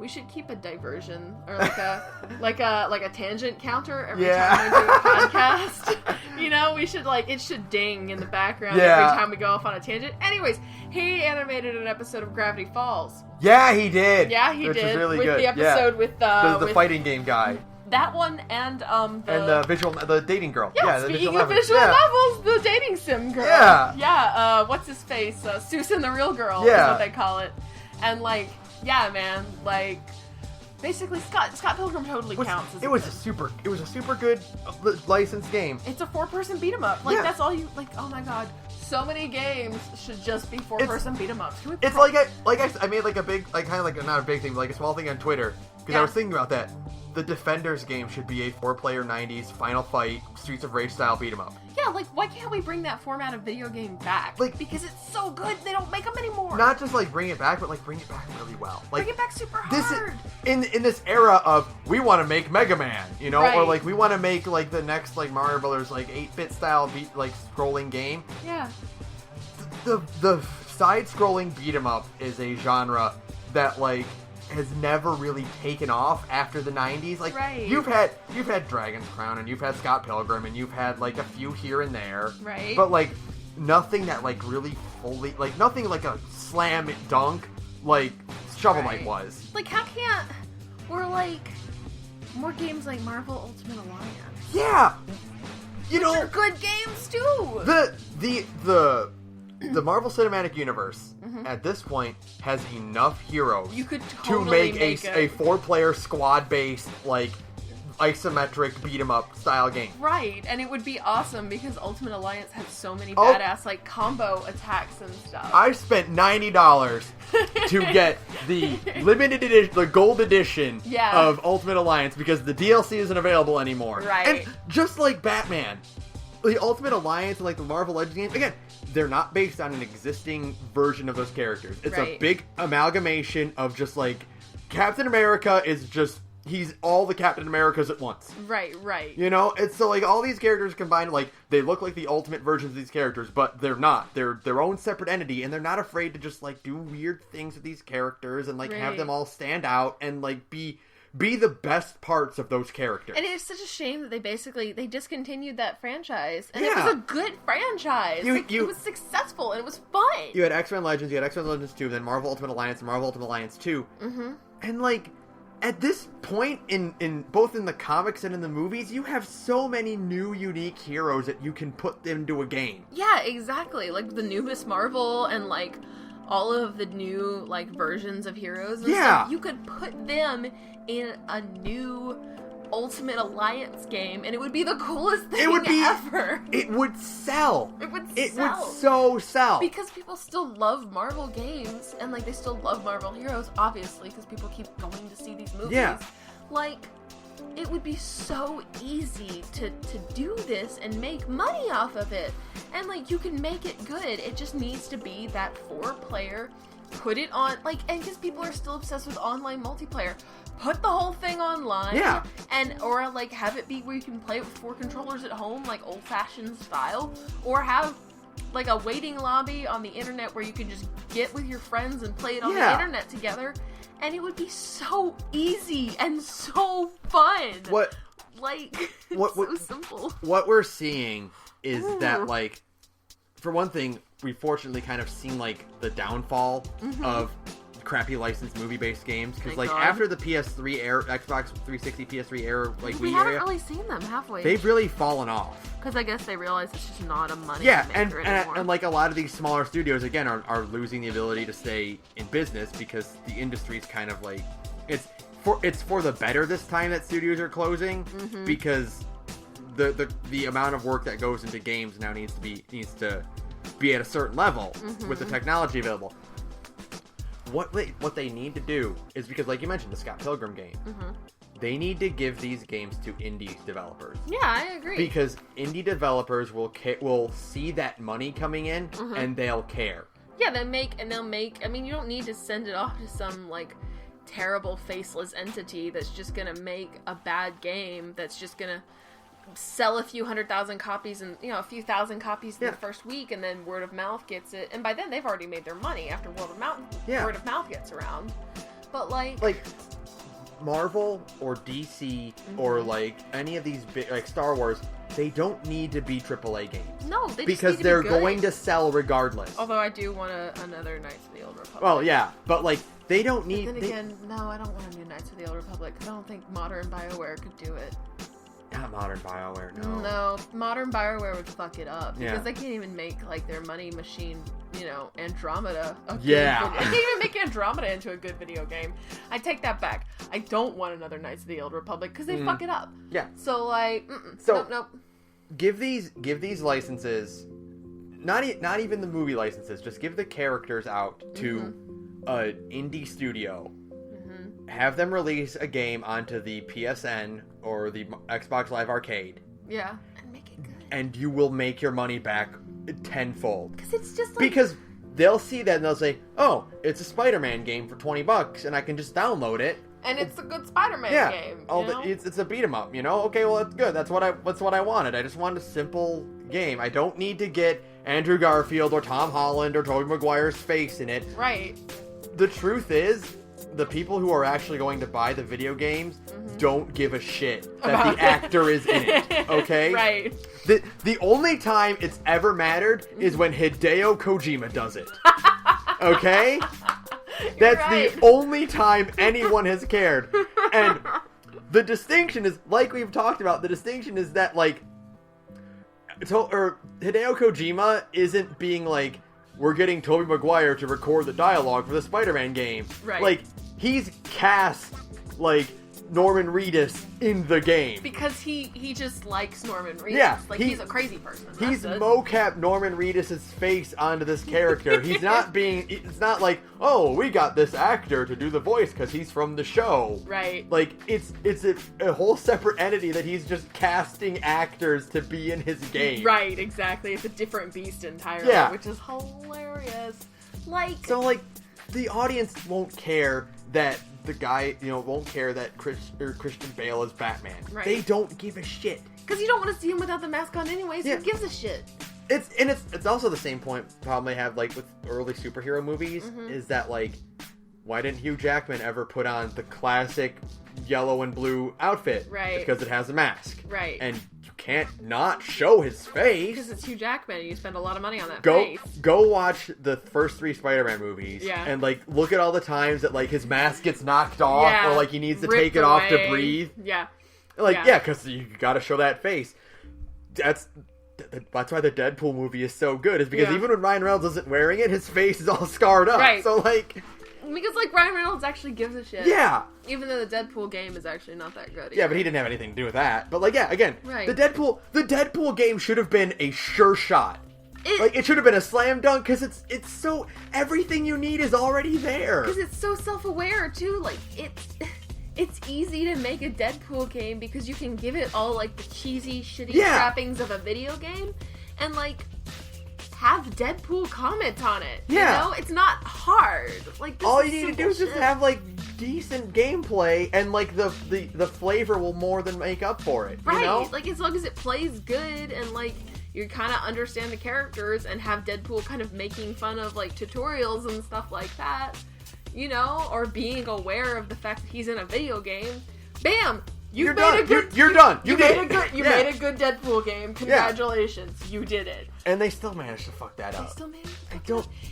should keep a diversion or like a tangent counter every time we do a podcast. We should it should ding in the background every time we go off on a tangent. Anyways, he animated an episode of Gravity Falls. Yeah, he did. Yeah, he which did. Was really with good. The episode with the fighting game guy. That one and the dating girl. Yeah, speaking of visual novels, the dating sim girl. Yeah. Yeah, what's his face? Susan the Real Girl is what they call it. And yeah, man, basically Scott Pilgrim totally counts. It was a super good licensed game. It's a 4-person beat 'em up. That's all you oh my god. So many games should just be 4-person beat 'em ups. It's I made a big not a big thing, but a small thing on Twitter because I was thinking about that. The Defenders game should be a 4-player 90s Final Fight Streets of Rage style beat 'em up. Yeah, why can't we bring that format of video game back? Because it's so good, they don't make them anymore. Not just bring it back, but bring it back really well. Bring it back super hard. This is, in this era of we want to make Mega Man, right. or we want to make the next Mario Brothers 8-bit style scrolling game. Yeah. The side-scrolling beat 'em up is a genre that has never really taken off after the 90s. Right. You've had Dragon's Crown and you've had Scott Pilgrim and you've had a few here and there. Right. But nothing that really fully nothing like a slam dunk Shovel Knight was. How can't we're more games like Marvel Ultimate Alliance? Yeah. They're good games too. The Marvel Cinematic Universe at this point has enough heroes to make a 4-player squad-based isometric beat 'em up style game. Right, and it would be awesome because Ultimate Alliance has so many badass combo attacks and stuff. I spent $90 to get the limited edition, the gold edition of Ultimate Alliance because the DLC isn't available anymore. Right. And just like Batman, the Ultimate Alliance and the Marvel Legends games, again, they're not based on an existing version of those characters. It's a big amalgamation of just Captain America is just, he's all the Captain Americas at once. Right. It's so all these characters combined, they look like the ultimate versions of these characters, but they're not. They're their own separate entity, and they're not afraid to just do weird things with these characters and have them all stand out and be the best parts of those characters. And it's such a shame that they discontinued that franchise. And it was a good franchise. It was successful and it was fun. You had X-Men Legends, you had X-Men Legends 2, then Marvel Ultimate Alliance and Marvel Ultimate Alliance 2. Mm-hmm. And at this point in both in the comics and in the movies, you have so many new unique heroes that you can put into a game. Yeah, exactly. The new Miss Marvel and all of the new versions of heroes and stuff. You could put them in a new Ultimate Alliance game and it would be the coolest thing ever. It would sell. It would so sell. Because people still love Marvel games and they still love Marvel heroes, obviously, because people keep going to see these movies. Yeah. It would be so easy to do this and make money off of it. And you can make it good. It just needs to be that 4-player, put it on and because people are still obsessed with online multiplayer, put the whole thing online. Yeah. And or have it be where you can play it with 4 controllers at home, old-fashioned style, or have a waiting lobby on the internet where you can just get with your friends and play it on the internet together. And it would be so easy and so fun. So simple. What we're seeing is that for one thing, we fortunately kind of seen, like, the downfall of crappy licensed movie-based games. Because, like, after the PS3 era, Xbox 360, PS3 era, like, we Wii haven't era, really seen them halfway. they've really fallen off. Because I guess they realize it's just not a money and, maker anymore. and, like, a lot of these smaller studios, again, are losing the ability to stay in business because the industry's kind of, like, it's for the better this time that studios are closing because the amount of work that goes into games now needs to be at a certain level with the technology available. What they need to do is, because like you mentioned, the Scott Pilgrim game, they need to give these games to indie developers. Yeah, I agree. Because indie developers will see that money coming in and they'll care. Yeah, they'll make. I mean, you don't need to send it off to some like terrible faceless entity that's just gonna make a bad game that's just gonna sell a few 100,000 copies and a few thousand copies in the first week, and then word of mouth gets it, and by then they've already made their money after word of mouth gets around. But like Marvel or DC or like any of these big, like Star Wars, they don't need to be AAA games. No, they because just need they're to be good. going to sell regardless. Although I do want another Knights of the Old Republic. Well, yeah, but like they don't need. But then again, no, I don't want a new Knights of the Old Republic because I don't think modern BioWare could do it. Not modern BioWare, no. No, modern BioWare would fuck it up because Yeah. they can't even make like their money machine, Andromeda. Yeah. They can't even make Andromeda into a good video game. I take that back. I don't want another Knights of the Old Republic because they fuck it up. Yeah. So like, nope. Give these licenses, not even the movie licenses. Just give the characters out to an indie studio. Have them release a game onto the PSN or the Xbox Live Arcade. Yeah, and make it good. And you will make your money back tenfold. Because it's just like... Because they'll see that and they'll say, oh, it's a Spider-Man game for $20 and I can just download it. And it's a good Spider-Man game. It's a beat 'em up, Okay, well, that's good. That's what I wanted. I just wanted a simple game. I don't need to get Andrew Garfield or Tom Holland or Tobey Maguire's face in it. Right. The truth is, the people who are actually going to buy the video games don't give a shit that the actor is in it, okay? Right. The only time it's ever mattered is when Hideo Kojima does it, okay? That's right. the only time anyone has cared. And the distinction is, like we've talked about, the distinction is that, like, Hideo Kojima isn't being like, we're getting Tobey Maguire to record the dialogue for the Spider-Man game. Right. Like, he's cast, like, Norman Reedus in the game. Because he just likes Norman Reedus. Yeah, he's a crazy person. He's mocap Norman Reedus' face onto this character. He's not being... It's not like, oh, we got this actor to do the voice because he's from the show. Right. Like, it's a whole separate entity that he's just casting actors to be in his game. Right, exactly. It's a different beast entirely, which is hilarious. Like... So, like, the audience won't care that the guy, won't care that Christian Bale is Batman. Right. They don't give a shit. Because you don't want to see him without the mask on anyways. Yeah. Who gives a shit? It's also the same point probably have, like, with early superhero movies, is that, like, why didn't Hugh Jackman ever put on the classic yellow and blue outfit? Right. Because it has a mask. Right. And you can't not show his face. Because it's Hugh Jackman and you spend a lot of money on that Go face. Go watch the first 3 Spider-Man movies. Yeah. And, like, look at all the times that, like, his mask gets knocked off or, like, he needs to Ripped take it off to away. breathe. Yeah. Like, because you gotta show that face. That's why the Deadpool movie is so good, is because even when Ryan Reynolds isn't wearing it, his face is all scarred up. Right. So, like... Because, like, Ryan Reynolds actually gives a shit. Yeah. Even though the Deadpool game is actually not that good either. Yeah, but he didn't have anything to do with that. But, like, again, right. the Deadpool game should have been a sure shot. It should have been a slam dunk, because it's so... Everything you need is already there. Because it's so self-aware, too. Like, it's easy to make a Deadpool game because you can give it all, like, the cheesy, shitty trappings of a video game. And, like... have Deadpool comment on it. Yeah. You know? It's not hard. Like, this all is you need to simple do is just shit. have, like, decent gameplay, and, like, the flavor will more than make up for it. Right. You know? Like, as long as it plays good and, like, you kind of understand the characters and have Deadpool kind of making fun of, like, tutorials and stuff like that, or being aware of the fact that he's in a video game, bam! You're done. You're done. You made a good Deadpool game. Congratulations. Yeah. You did it. And they still managed to fuck that up.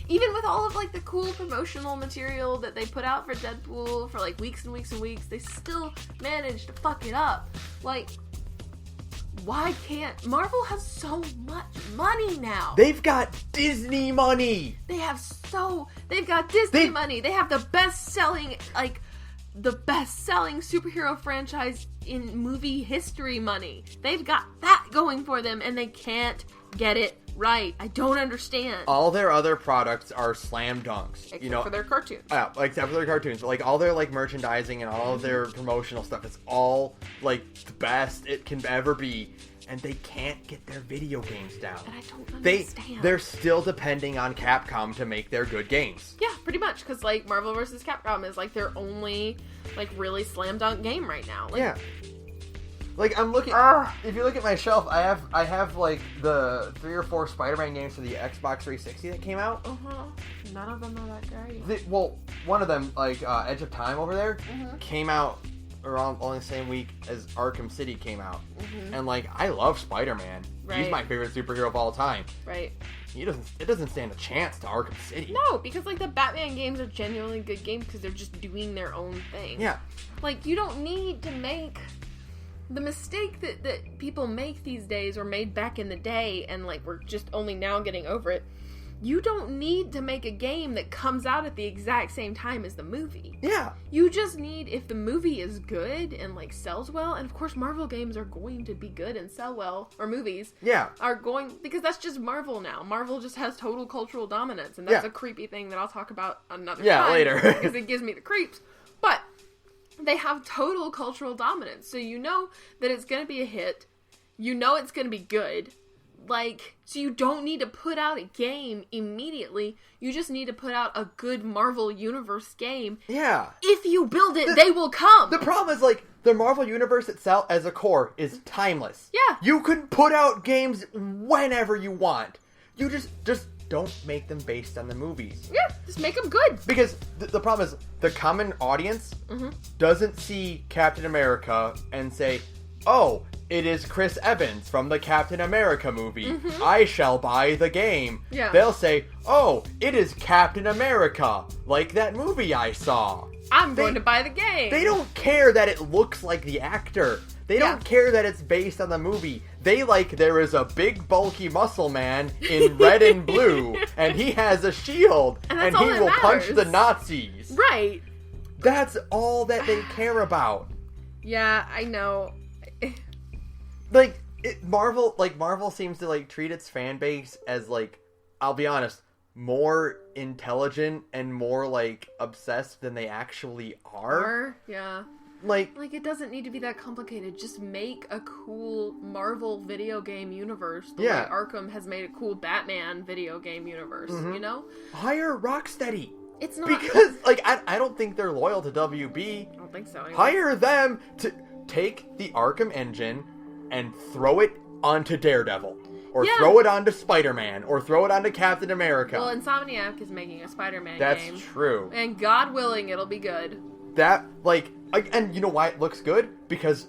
Even with all of like the cool promotional material that they put out for Deadpool for like weeks and weeks and weeks, they still managed to fuck it up. Like, why can't Marvel has so much money now? They've got Disney money. They've got Disney money. They have the best-selling superhero franchise in movie history money. They've got that going for them, and they can't get it right. I don't understand. All their other products are slam dunks. Except for their cartoons. Yeah, except for their cartoons. But, like, all their, like, merchandising and all of their promotional stuff is all, like, the best it can ever be. And they can't get their video games down. And I don't understand. They're still depending on Capcom to make their good games. Yeah, pretty much. Because, like, Marvel vs. Capcom is, like, their only, like, really slam dunk game right now. Like, yeah. Like, I'm looking... if you look at my shelf, I have, like, the 3 or 4 Spider-Man games for the Xbox 360 that came out. Uh-huh. None of them are that great. One of them, like, Edge of Time over there, came out around only the same week as Arkham City came out. And, like, I love Spider-Man. Right. He's my favorite superhero of all time. Right. It doesn't stand a chance to Arkham City. No, because, like, the Batman games are genuinely good games because they're just doing their own thing. Yeah. Like, you don't need to make... The mistake that people make these days, or made back in the day, and, like, we're just only now getting over it, you don't need to make a game that comes out at the exact same time as the movie. Yeah. You just need, if the movie is good and, like, sells well, and of course Marvel games are going to be good and sell well, or movies. Yeah. Are going, because that's just Marvel now. Marvel just has total cultural dominance, and that's a creepy thing that I'll talk about another time. Yeah, later. Because it gives me the creeps. But they have total cultural dominance, so you know that it's going to be a hit. You know it's going to be good. Like, so you don't need to put out a game immediately. You just need to put out a good Marvel Universe game. Yeah. If you build it, they will come. The problem is, like, the Marvel Universe itself as a core is timeless. Yeah. You can put out games whenever you want. You just don't make them based on the movies. Yeah, just make them good. Because the problem is, the common audience doesn't see Captain America and say, oh, it is Chris Evans from the Captain America movie. I shall buy the game. Yeah. They'll say, oh, it is Captain America, like that movie I saw. I'm going to buy the game. They don't care that it looks like the actor. They don't care that it's based on the movie. They like there is a big bulky muscle man in red and blue, and he has a shield, and he will punch the Nazis. Right. That's all that they care about. Yeah, I know. Marvel seems to, like, treat its fan base as, like, I'll be honest, more intelligent and more, like, obsessed than they actually are. Yeah. Like, it doesn't need to be that complicated. Just make a cool Marvel video game universe. The way Arkham has made a cool Batman video game universe, you know? Hire Rocksteady. It's not... Because, like, I don't think they're loyal to WB. I don't think so, anyway. Hire them to take the Arkham engine and throw it onto Daredevil. Or throw it onto Spider-Man. Or throw it onto Captain America. Well, Insomniac is making a Spider-Man game. That's true. And God willing, it'll be good. That, like... And you know why it looks good? Because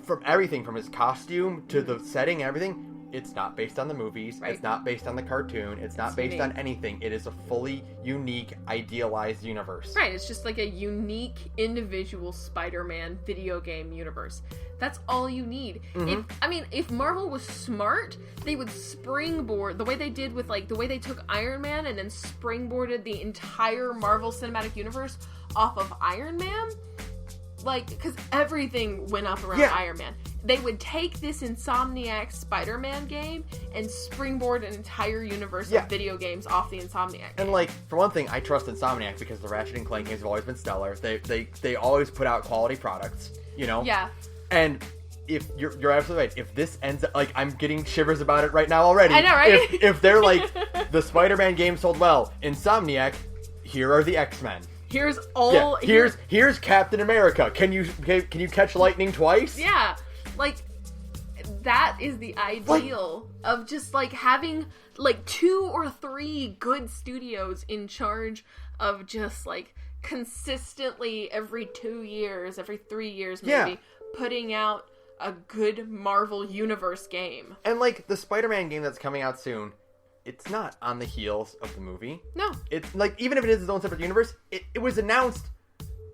from everything, from his costume to the setting and everything, it's not based on the movies. Right. It's not based on the cartoon. It's not based on anything. It is a fully unique, idealized universe. Right. It's just like a unique, individual Spider-Man video game universe. That's all you need. If Marvel was smart, they would springboard the way they did with, like, the way they took Iron Man and then springboarded the entire Marvel Cinematic Universe off of Iron Man. Like, because everything went up around Iron Man. They would take this Insomniac Spider-Man game and springboard an entire universe of video games off the Insomniac. And, like, for one thing, I trust Insomniac because the Ratchet & Clank games have always been stellar. They always put out quality products, you know? Yeah. And if you're absolutely right. If this ends up, like, I'm getting shivers about it right now already. I know, right? If they're like, the Spider-Man game sold well, Insomniac, here are the X-Men. Here's all... Yeah, here's Captain America. Can you catch lightning twice? Yeah. Like, that is the ideal of just, like, having, like, 2 or 3 good studios in charge of just, like, consistently every 2 years, every 3 years maybe, putting out a good Marvel Universe game. And, like, the Spider-Man game that's coming out soon, it's not on the heels of the movie. No. It's, like, even if it is its own separate universe, it was announced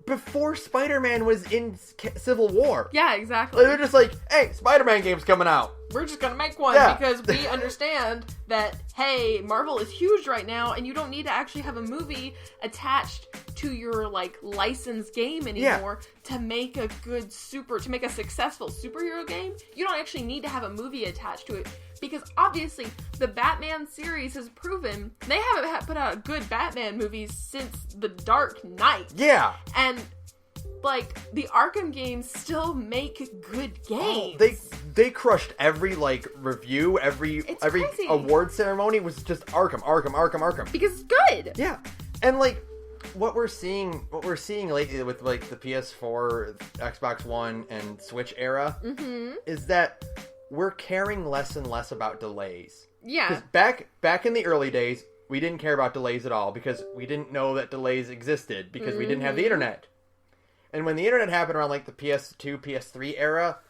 before Spider-Man was in Civil War. Yeah, exactly. They're just like, hey, Spider-Man game's coming out. We're just gonna make one because we understand that, hey, Marvel is huge right now, and you don't need to actually have a movie attached to your, like, licensed game anymore to make a successful superhero game. You don't actually need to have a movie attached to it. Because obviously, the Batman series has proven they haven't put out good Batman movies since The Dark Knight. Yeah. And, like, the Arkham games still make good games. Oh, they crushed every, like, review, every crazy. award ceremony was just Arkham. Because it's good. Yeah. And, like, what we're seeing lately with, like, the PS4, Xbox One, and Switch era is that we're caring less and less about delays. Yeah. Because back in the early days, we didn't care about delays at all because we didn't know that delays existed because we didn't have the internet. And when the internet happened around, like, the PS2, PS3 era,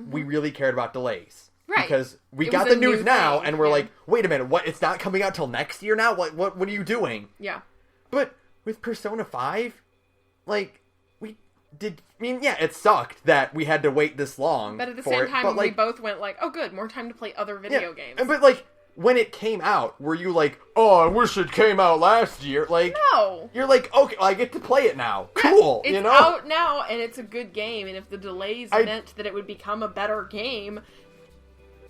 we really cared about delays. Right. Because we got the news now, and we're like, wait a minute, what? It's not coming out till next year now? What are you doing? Yeah. But with Persona 5, like, it sucked that we had to wait this long. But at the same time, we both went like, oh good, more time to play other video games. But, like, when it came out, were you like, oh, I wish it came out last year? Like, no. You're like, okay, I get to play it now. Cool, it's out now, and it's a good game, and if the delays meant that it would become a better game,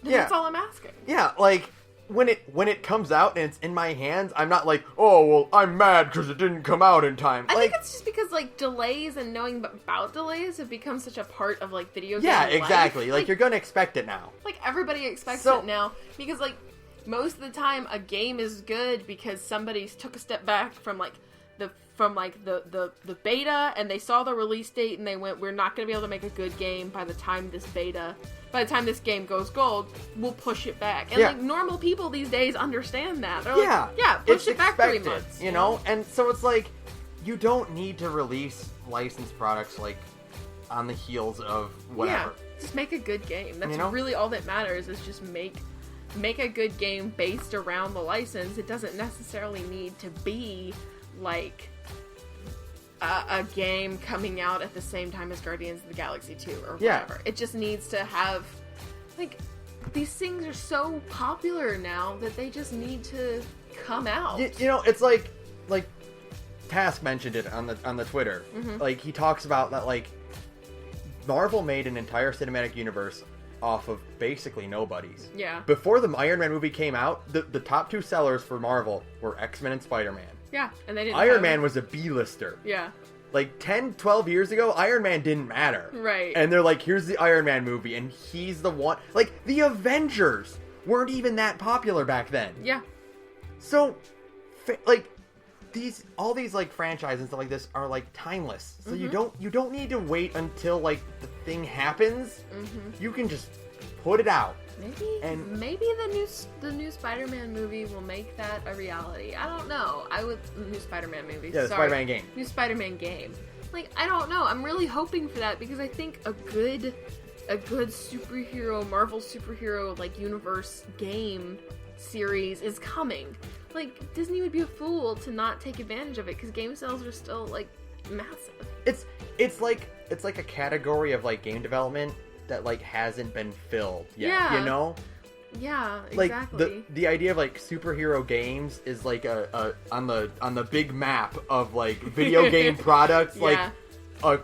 then that's all I'm asking. Yeah, like, when it comes out and it's in my hands, I'm not like, oh, well, I'm mad because it didn't come out in time. I think it's just because, like, delays and knowing about delays have become such a part of, like, video game life. Yeah, exactly. Like, you're gonna expect it now. Like, everybody expects it now, because, like, most of the time a game is good because somebody took a step back from the beta, and they saw the release date and they went, we're not going to be able to make a good game by the time this game goes gold, we'll push it back. And like normal people these days understand that. They're like, push it back 3 months. You know? And so it's like, you don't need to release licensed products like on the heels of whatever. Yeah, just make a good game. That's really all that matters, is just make a good game based around the license. It doesn't necessarily need to be like a game coming out at the same time as Guardians of the Galaxy 2 or whatever. It just needs to have, like, these things are so popular now that they just need to come out. You know, it's like Task mentioned it on the Twitter. Like, he talks about that, like, Marvel made an entire cinematic universe off of basically nobodies. Yeah. Before the Iron Man movie came out, the top 2 sellers for Marvel were X-Men and Spider-Man. Yeah, and they didn't Iron Man was a B-lister. Yeah. Like, 10, 12 years ago, Iron Man didn't matter. Right. And they're like, here's the Iron Man movie, and he's the one... Like, the Avengers weren't even that popular back then. Yeah. So, like, all these, like, franchises and stuff like this are, like, timeless. So you don't need to wait until, like, the thing happens. You can just put it out. Maybe the new Spider-Man movie will make that a reality. I don't know. New Spider-Man movie. Yeah, the Spider-Man game. New Spider-Man game. Like, I don't know. I'm really hoping for that because I think a good superhero, Marvel superhero, like, universe game series is coming. Like, Disney would be a fool to not take advantage of it because game sales are still, like, massive. It's like a category of, like, game development that, like, hasn't been filled yet, you know? Yeah, like, exactly. The idea of, like, superhero games is, like, a on the big map of, like, video game products, like, a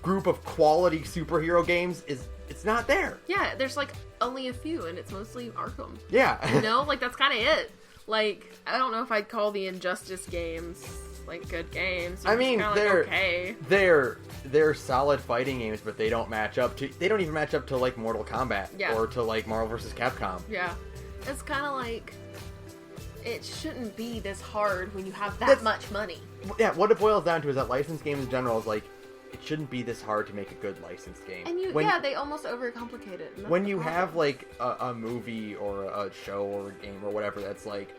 group of quality superhero games it's not there. Yeah, there's, like, only a few, and it's mostly Arkham. Yeah. You know? Like, that's kind of it. Like, I don't know if I'd call the Injustice games, like, good games. I mean, they're okay. They're solid fighting games, but they don't even match up to, like, Mortal Kombat or to, like, Marvel vs. Capcom. Yeah. It's kind of like, it shouldn't be this hard when you have that much money. Yeah, what it boils down to is that licensed games in general is, like, it shouldn't be this hard to make a good licensed game. And they almost overcomplicate it. When you have, like, a movie or a show or a game or whatever that's, like,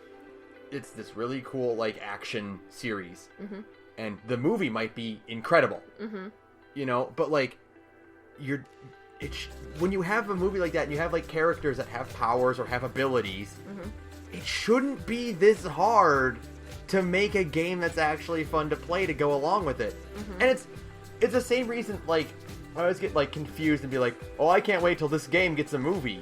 it's this really cool, like, action series. And the movie might be incredible. You know? But, like, when you have a movie like that and you have like characters that have powers or have abilities, it shouldn't be this hard to make a game that's actually fun to play to go along with it. And it's the same reason, like, I always get like confused and be like, oh, I can't wait till this game gets a movie.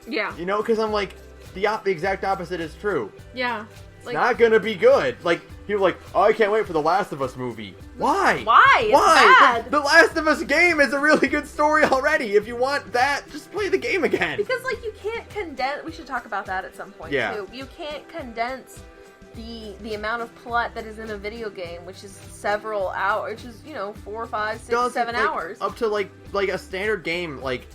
Yeah. You know, because I'm like, the exact opposite is true. Yeah. It's not gonna be good. Like, people are like, oh, I can't wait for the Last of Us movie. Why? Why? It's bad. The Last of Us game is a really good story already. If you want that, just play the game again. Because, like, you can't condense... We should talk about that at some point, too. You can't condense the amount of plot that is in a video game, which is several hours, which is, 4, 5, 6, 7 hours. Up to, like a standard game, like...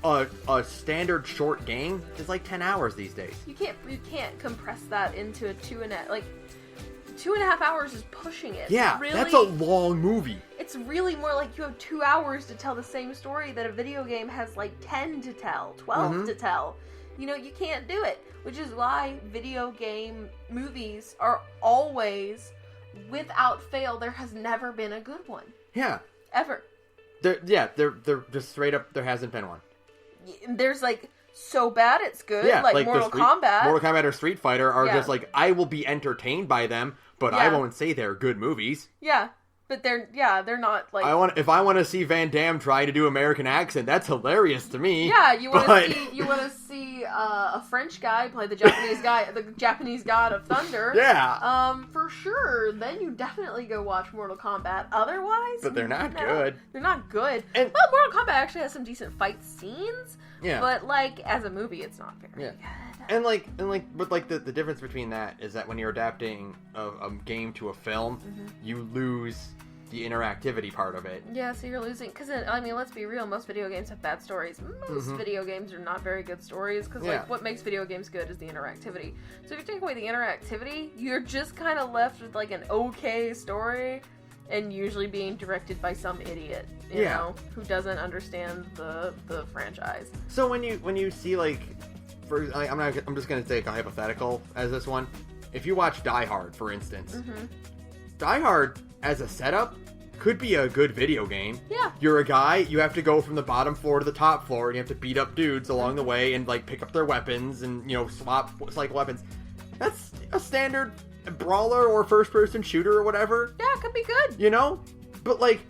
A standard short game is like 10 hours these days. You can't compress that into a 2.5 hours is pushing it. Yeah, really, that's a long movie. It's really more like you have 2 hours to tell the same story that a video game has like 10 to tell, 12 to tell. You can't do it, which is why video game movies are always, without fail, there has never been a good one. Yeah. Ever. They're just straight up, there hasn't been one. There's like so bad it's good, yeah, like Mortal Kombat or Street Fighter are just like, I will be entertained by them, but I won't say they're good movies. Yeah, but they're not like... If I want to see Van Damme try to do American accent, that's hilarious to me. Yeah, you want to see a French guy play the Japanese god of thunder. Yeah. For sure. Then you definitely go watch Mortal Kombat. Otherwise, but they're not good. They're not good. And, well, Mortal Kombat actually has some decent fight scenes. Yeah. But like as a movie, it's not very good. But the difference between that is that when you're adapting a game to a film, you lose the interactivity part of it. Yeah, so you're losing, because let's be real, most video games have bad stories. Most video games are not very good stories, because what makes video games good is the interactivity. So if you take away the interactivity, you're just kind of left with like an okay story, and usually being directed by some idiot, you know, who doesn't understand the franchise. So when you see like, I'm just gonna take a hypothetical as this one. If you watch Die Hard, for instance, Die Hard as a setup could be a good video game. Yeah. You're a guy, you have to go from the bottom floor to the top floor, and you have to beat up dudes along the way and like pick up their weapons and swap cycle weapons. That's a standard brawler or first person shooter or whatever. Yeah, it could be good. But like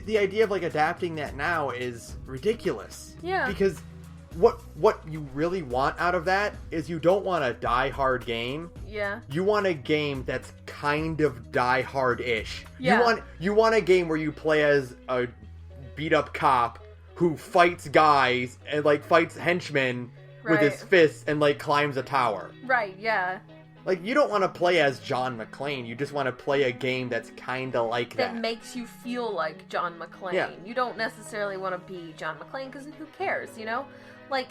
the idea of like adapting that now is ridiculous. Yeah. Because what you really want out of that is you don't want a Die Hard game. Yeah. You want a game that's kind of Die Hard-ish. Yeah. You want a game where you play as a beat up cop who fights guys and like fights henchmen with his fists and like climbs a tower. Right, yeah. Like, you don't want to play as John McClane. You just want to play a game that's kind of like that. That makes you feel like John McClane. Yeah. You don't necessarily want to be John McClane, because who cares, Like,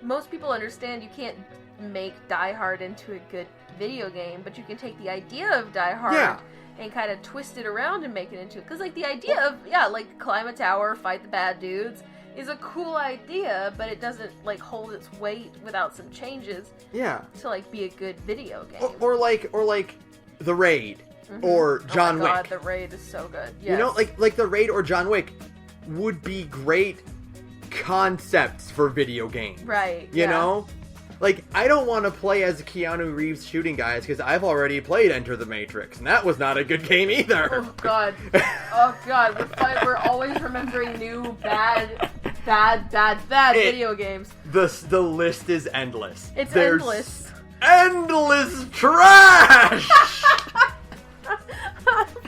most people understand you can't make Die Hard into a good video game, but you can take the idea of Die Hard and kind of twist it around and make it into... Because, like, the idea of, like, climb a tower, fight the bad dudes... is a cool idea, but it doesn't like hold its weight without some changes. Yeah. To like be a good video game. Or like The Raid or John Wick. Oh my god, The Raid is so good. Yes. Like The Raid or John Wick would be great concepts for video games. Right. You know? Like, I don't want to play as Keanu Reeves shooting guys because I've already played Enter the Matrix, and that was not a good game either. Oh god. We're always remembering new bad video games. The list is endless. There's endless. Endless trash!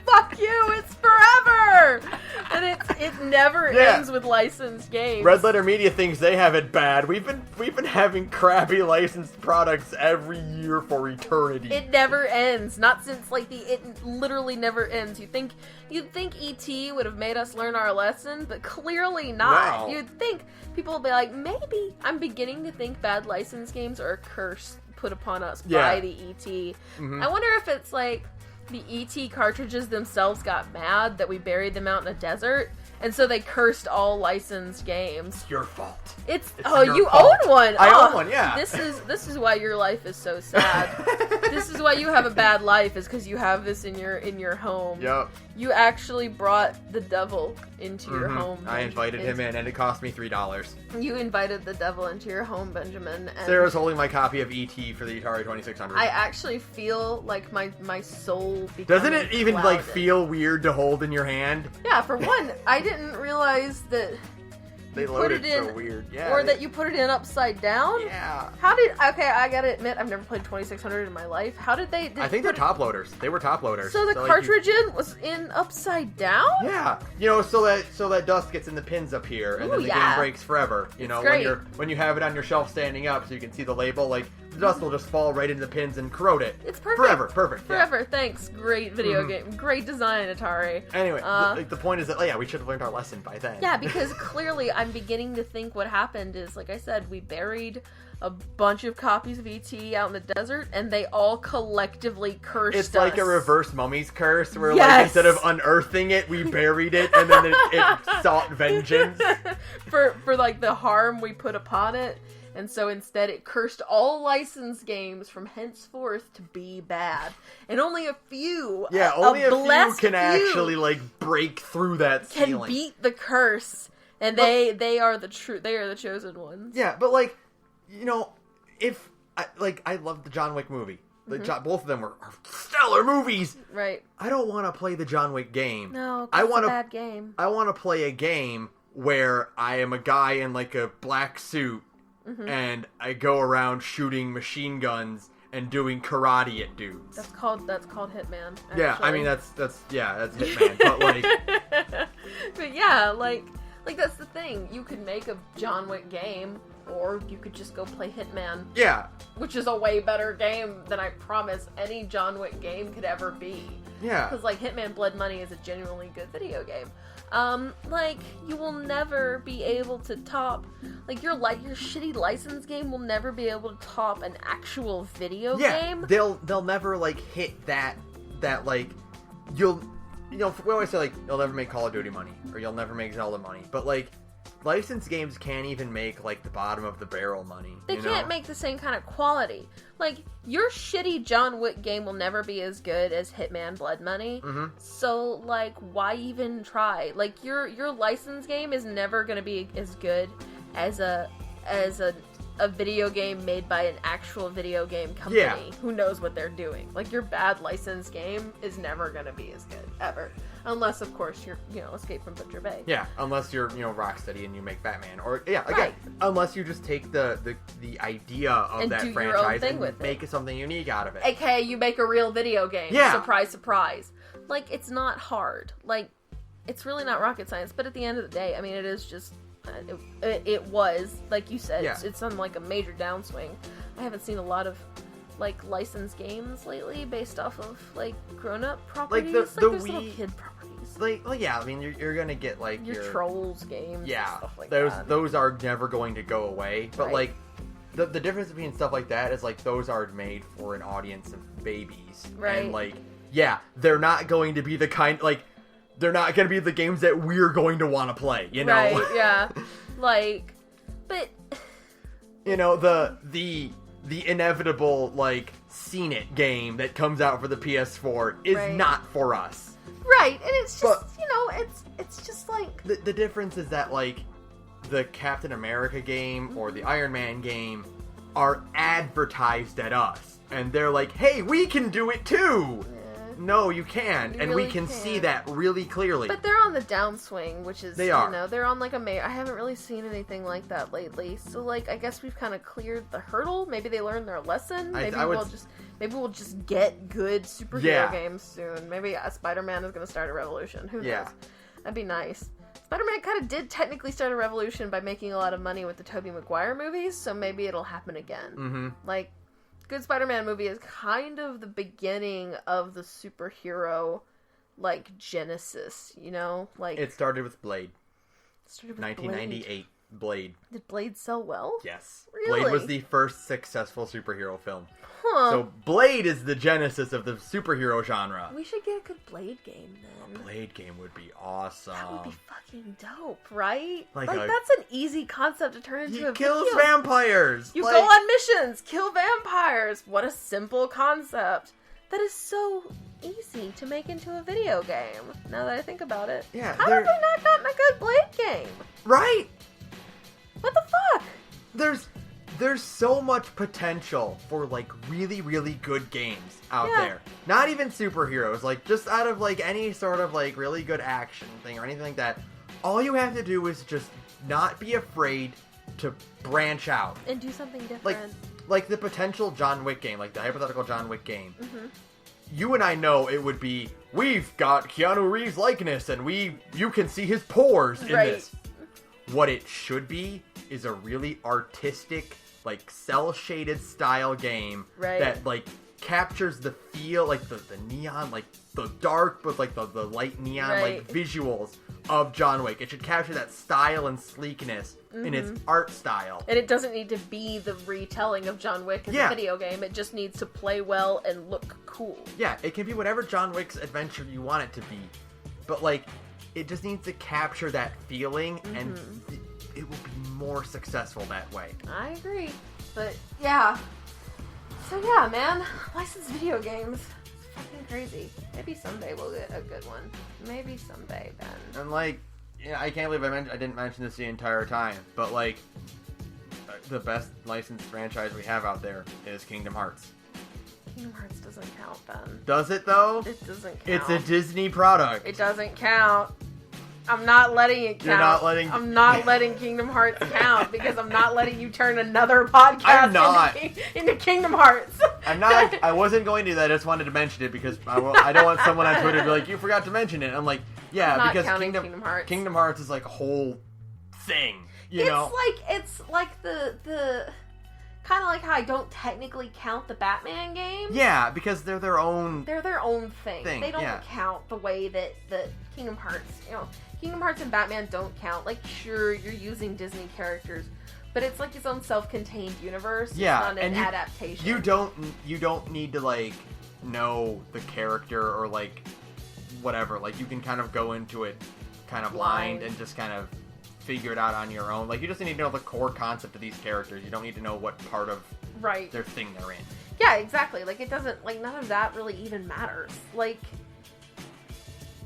Fuck you, it's forever! And it never ends with licensed games. Red Letter Media thinks they have it bad. We've been having crappy licensed products every year for eternity. It never ends. Not since it literally never ends. You'd think E.T. would have made us learn our lesson, but clearly not. Wow. You'd think people would be like, maybe. I'm beginning to think bad licensed games are a curse put upon us by the E.T. I wonder if it's like the E.T. cartridges themselves got mad that we buried them out in a desert, and so they cursed all licensed games. It's your fault. You own one. I own one, yeah. This is why your life is so sad. This is why you have a bad life, is because you have this in your home. Yep. You actually brought the devil into your home. I invited him in, and it cost me $3. You invited the devil into your home, Benjamin. And Sarah's holding my copy of E.T. for the Atari 2600. I actually feel like my soul becoming Doesn't it even, clouded. like, feel weird to hold in your hand? Yeah, for one, I didn't realize that They loaded so weird. Yeah. Or that you put it in upside down? Yeah. Okay, I gotta admit, I've never played 2600 in my life. How did they... I think they're top loaders. They were top loaders. So the cartridge was in upside down? Yeah. You know, so that dust gets in the pins up here, and then the game breaks forever. You know, when you have it on your shelf standing up so you can see the label, like, the dust will just fall right into the pins and corrode it. It's perfect. Perfect. Forever. Yeah. Thanks. Great video game. Great design, Atari. Anyway, the point is that, we should have learned our lesson by then. Yeah, because clearly I'm beginning to think what happened is, like I said, we buried a bunch of copies of E.T. out in the desert, and they all collectively cursed us. It's like a reverse Mummy's curse, where, like, instead of unearthing it, we buried it, and then it sought vengeance. for, like, the harm we put upon it. And so instead it cursed all licensed games from henceforth to be bad. And only a few, only a few can actually, like, break through that ceiling. Can beat the curse. And they are the chosen ones. Yeah, but, like, you know, I love the John Wick movie. Both of them are stellar movies. Right. I don't want to play the John Wick game. No, it's a bad game. I want to play a game where I am a guy in, like, a black suit, and I go around shooting machine guns and doing karate at dudes. That's called Hitman. Actually. Yeah, I mean that's Hitman. But, like, but yeah, like that's the thing. You could make a John Wick game, or you could just go play Hitman. Yeah, which is a way better game than I promise any John Wick game could ever be. Yeah, because, like, Hitman Blood Money is a genuinely good video game. Like, you will never be able to top, like, your shitty license game will never be able to top an actual video game. They'll never, like, hit that like, we always say, like, you'll never make Call of Duty money, or you'll never make Zelda money, but, like, licensed games can't even make, like, the bottom of the barrel money. They can't make the same kind of quality. Like, your shitty John Wick game will never be as good as Hitman Blood Money. So, like, why even try? Like, your licensed game is never going to be as good as a video game made by an actual video game company who knows what they're doing. Like, your bad licensed game is never going to be as good, ever. Unless, of course, you're, Escape from Butcher Bay. Yeah, unless you're, Rocksteady and you make Batman. Or, right. Unless you just take the idea of that franchise and make something unique out of it. AKA, you make a real video game. Yeah. Surprise, surprise. Like, it's not hard. Like, it's really not rocket science, but at the end of the day, I mean, it is just... It was, like you said, it's on, like, a major downswing. I haven't seen a lot of, like, licensed games lately based off of, like, grown-up properties. Like, the there's Wii... little kid properties. Like, well, yeah, I mean, you're gonna get, like, your Trolls games and stuff like that. Those are never going to go away. But, like, the difference between stuff like that is, like, those are made for an audience of babies. Right. And, like, they're not going to be the kind, like... They're not going to be the games that we're going to want to play, you know? Right, yeah. Like, but... the inevitable, like, Seen It game that comes out for the PS4 is not for us. Right, and it's just, it's just like... The difference is that, like, the Captain America game or the Iron Man game are advertised at us. And they're like, hey, we can do it too! No, you can't, and we can see that really clearly. But they're on the downswing, which is, they're on, like, I haven't really seen anything like that lately. So, like, I guess we've kind of cleared the hurdle. Maybe they learned their lesson. Maybe we'll just get good superhero games soon. Maybe Spider-Man is going to start a revolution. Who knows? That'd be nice. Spider-Man kind of did technically start a revolution by making a lot of money with the Tobey Maguire movies, so maybe it'll happen again. Like, good Spider-Man movie is kind of the beginning of the superhero, like, genesis, Like, it started with Blade. 1998. Blade. Did Blade sell well? Yes. Really? Blade was the first successful superhero film. Huh. So Blade is the genesis of the superhero genre. We should get a good Blade game then. A Blade game would be awesome. That would be fucking dope, right? Like that's an easy concept to turn into a He kills video. vampires! You go on missions, kill vampires! What a simple concept. That is so easy to make into a video game, now that I think about it. Yeah, How have they not gotten a good Blade game? Right? What the fuck? There's so much potential for, like, really, really good games out Yeah. there. Not even superheroes, like, just out of, like, any sort of, like, really good action thing or anything like that. All you have to do is just not be afraid to branch out. And do something different. Like the potential John Wick game, like the hypothetical John Wick game. Mm-hmm. You and I know it would be, we've got Keanu Reeves' likeness and you can see his pores in this. What it should be is a really artistic, like, cel-shaded style game that, like, captures the feel, like, the neon, like, the dark, but, like, the light neon, like, visuals of John Wick. It should capture that style and sleekness in its art style. And it doesn't need to be the retelling of John Wick as a video game. It just needs to play well and look cool. Yeah, it can be whatever John Wick's adventure you want it to be. But, like, it just needs to capture that feeling, and it will be more successful that way. I agree. But, yeah. So, yeah, man. Licensed video games. It's fucking crazy. Maybe someday we'll get a good one. Maybe someday, Ben. And, like, yeah, I can't believe I didn't mention this the entire time. But, like, the best licensed franchise we have out there is Kingdom Hearts. Kingdom Hearts doesn't count, Ben. Does it, though? It doesn't count. It's a Disney product. It doesn't count. I'm not letting it count. You're not letting... I'm not letting Kingdom Hearts count because I'm not letting you turn another podcast into Kingdom Hearts. I'm not. I wasn't going to do that. I just wanted to mention it because I don't want someone on Twitter to be like, you forgot to mention it. I'm like, yeah, because Kingdom Hearts is like a whole thing, you know? It's like the kind of like how I don't technically count the Batman games. Yeah, because they're their own... They're their own thing. They don't count the way that the Kingdom Hearts, Kingdom Hearts and Batman don't count. Like, sure, you're using Disney characters, but it's like its own self-contained universe. Yeah, it's not an adaptation. You don't need to, like, know the character or, like, whatever. Like, you can kind of go into it kind of blind and just kind of figure it out on your own. Like, you just need to know the core concept of these characters. You don't need to know what part of their thing they're in. Yeah, exactly. Like, it doesn't, like, none of that really even matters. Like,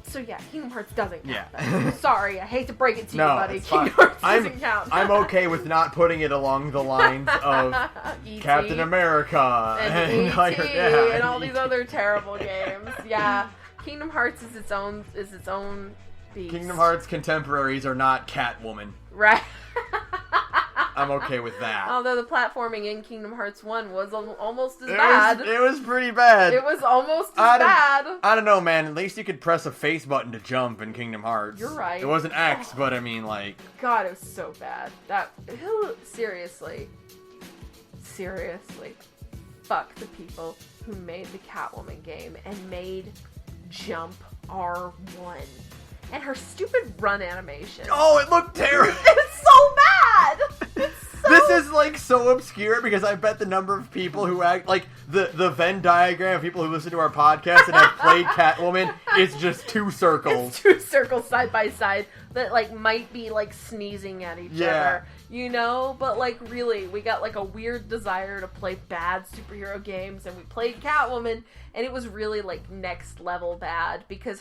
so yeah, Kingdom Hearts doesn't count. Yeah. Sorry, I hate to break it to you, buddy. Kingdom Hearts doesn't count. I'm okay with not putting it along the lines of Captain America and E.T. and all these other terrible games. Yeah, Kingdom Hearts is its own beast. Kingdom Hearts contemporaries are not Catwoman. Right. I'm okay with that. Although the platforming in Kingdom Hearts 1 was almost as bad. It was pretty bad. It was almost as bad. I don't know, man. At least you could press a face button to jump in Kingdom Hearts. You're right. It wasn't X, but I mean, like... God, it was so bad. Seriously. Fuck the people who made the Catwoman game and made Jump R1. And her stupid run animation. Oh, it looked terrible. It's so bad. This is, like, so obscure because I bet the number of people who act, like, the Venn diagram of people who listen to our podcast and have played Catwoman is just two circles. It's two circles side by side that, like, might be, like, sneezing at each other. You know? But, like, really, we got, like, a weird desire to play bad superhero games, and we played Catwoman, and it was really, like, next level bad, because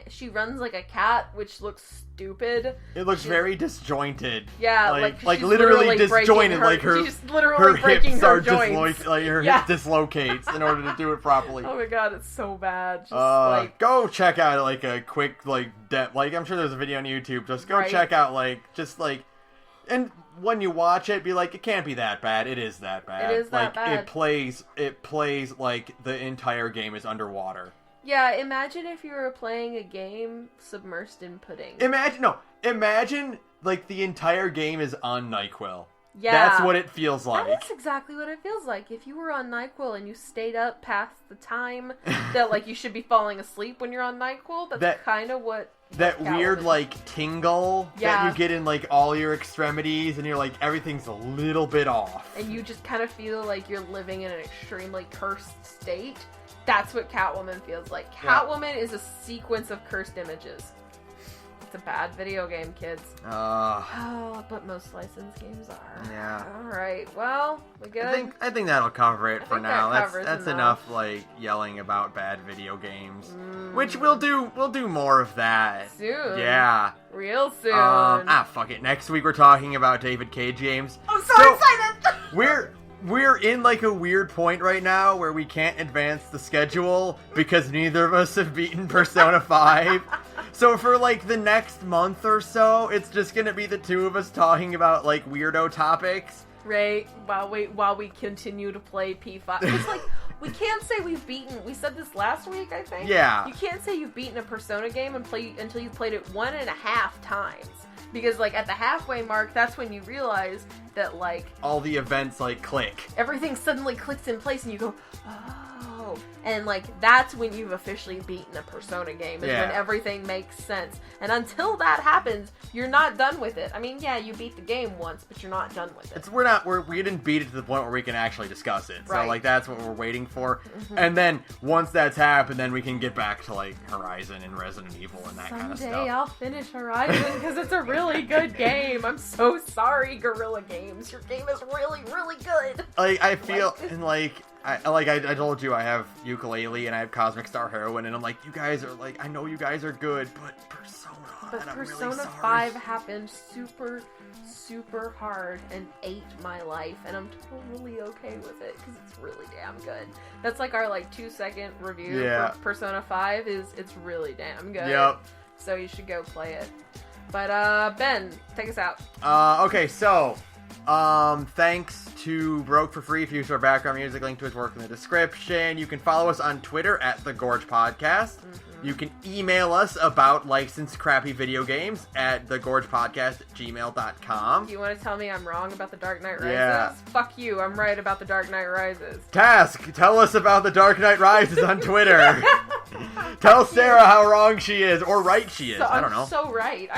she runs like a cat, which looks stupid. It looks very disjointed. Yeah, like literally disjointed, like she's literally breaking hips her are joints. Like her hip dislocates in order to do it properly. Oh my god, it's so bad. Just, go check out, like, a quick, like, I'm sure there's a video on YouTube. Just go check out, like, and when you watch it, be like, it can't be that bad. It is that bad. It is that bad. It plays like the entire game is underwater. Yeah, imagine if you were playing a game submersed in pudding. Imagine, like, the entire game is on NyQuil. Yeah. That's what it feels like. That's exactly what it feels like. If you were on NyQuil and you stayed up past the time that, like, you should be falling asleep when you're on NyQuil, that's kind of what... That weird, like, tingle that you get in, like, all your extremities, and you're like, everything's a little bit off. And you just kind of feel like you're living in an extremely cursed state. That's what Catwoman feels like. Catwoman is a sequence of cursed images. It's a bad video game, kids. But most licensed games are. Yeah. Alright, well, we good? I think that'll cover it for now. That's enough, like, yelling about bad video games. Which we'll do more of that. Soon. Yeah. Real soon. Fuck it. Next week we're talking about David Cage games. I'm so excited! We're in, like, a weird point right now where we can't advance the schedule because neither of us have beaten Persona 5. So for, like, the next month or so, it's just gonna be the two of us talking about, like, weirdo topics. Right, while we continue to play P5. It's like, we can't say we've beaten... We said this last week, I think? Yeah. You can't say you've beaten a Persona game until you've played it 1.5 times. Because, like, at the halfway mark, that's when you realize that, like... all the events, like, click. Everything suddenly clicks in place and you go, oh. And, like, that's when you've officially beaten a Persona game. Is when everything makes sense. And until that happens, you're not done with it. I mean, yeah, you beat the game once, but you're not done with it. We didn't beat it to the point where we can actually discuss it. Right. So, like, that's what we're waiting for. Mm-hmm. And then, once that's happened, then we can get back to, like, Horizon and Resident Evil and that kind of stuff. Someday I'll finish Horizon because it's a really good game. I'm so sorry, Guerrilla Games. Your game is really, really good. Like, I feel, and, like... I told you I have Yooka-Laylee and I have Cosmic Star Heroine, and I'm like, you guys are, like, I know you guys are good, but Persona, but and I'm Persona really sorry. 5 happened super, super hard and ate my life, and I'm totally okay with it, because it's really damn good. That's, like, our, like, 2-second review for Persona 5 it's really damn good. Yep. So you should go play it. But, Ben, take us out. Okay, so... thanks to Broke for Free. If you use our background music, link to his work in the description. You can follow us on Twitter at thegorgepodcast. You can email us about licensed crappy video games at thegorgepodcast@gmail.com. Do you want to tell me I'm wrong about The Dark Knight Rises? Yeah. Fuck you, I'm right about The Dark Knight Rises. Task, tell us about The Dark Knight Rises on Twitter. Tell Sarah how wrong she is, or right she is. I don't know. I'm so right.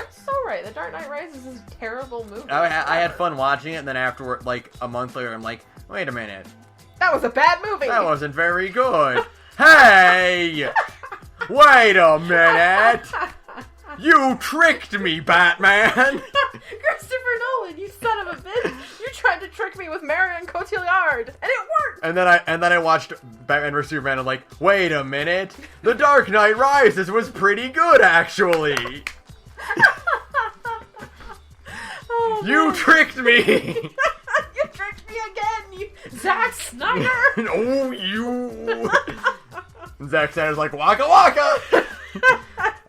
The Dark Knight Rises is a terrible movie. I had fun watching it, and then afterward, like, a month later, I'm like, wait a minute. That was a bad movie. That wasn't very good. Hey! Wait a minute! You tricked me, Batman! Christopher Nolan, you son of a bitch! You tried to trick me with Marion Cotillard, and it worked! And then I watched Batman vs Superman, and I'm like, wait a minute! The Dark Knight Rises was pretty good, actually! Oh, you tricked me! You tricked me again, you Zack Snyder! Oh, you! Zack Snyder's like, waka waka!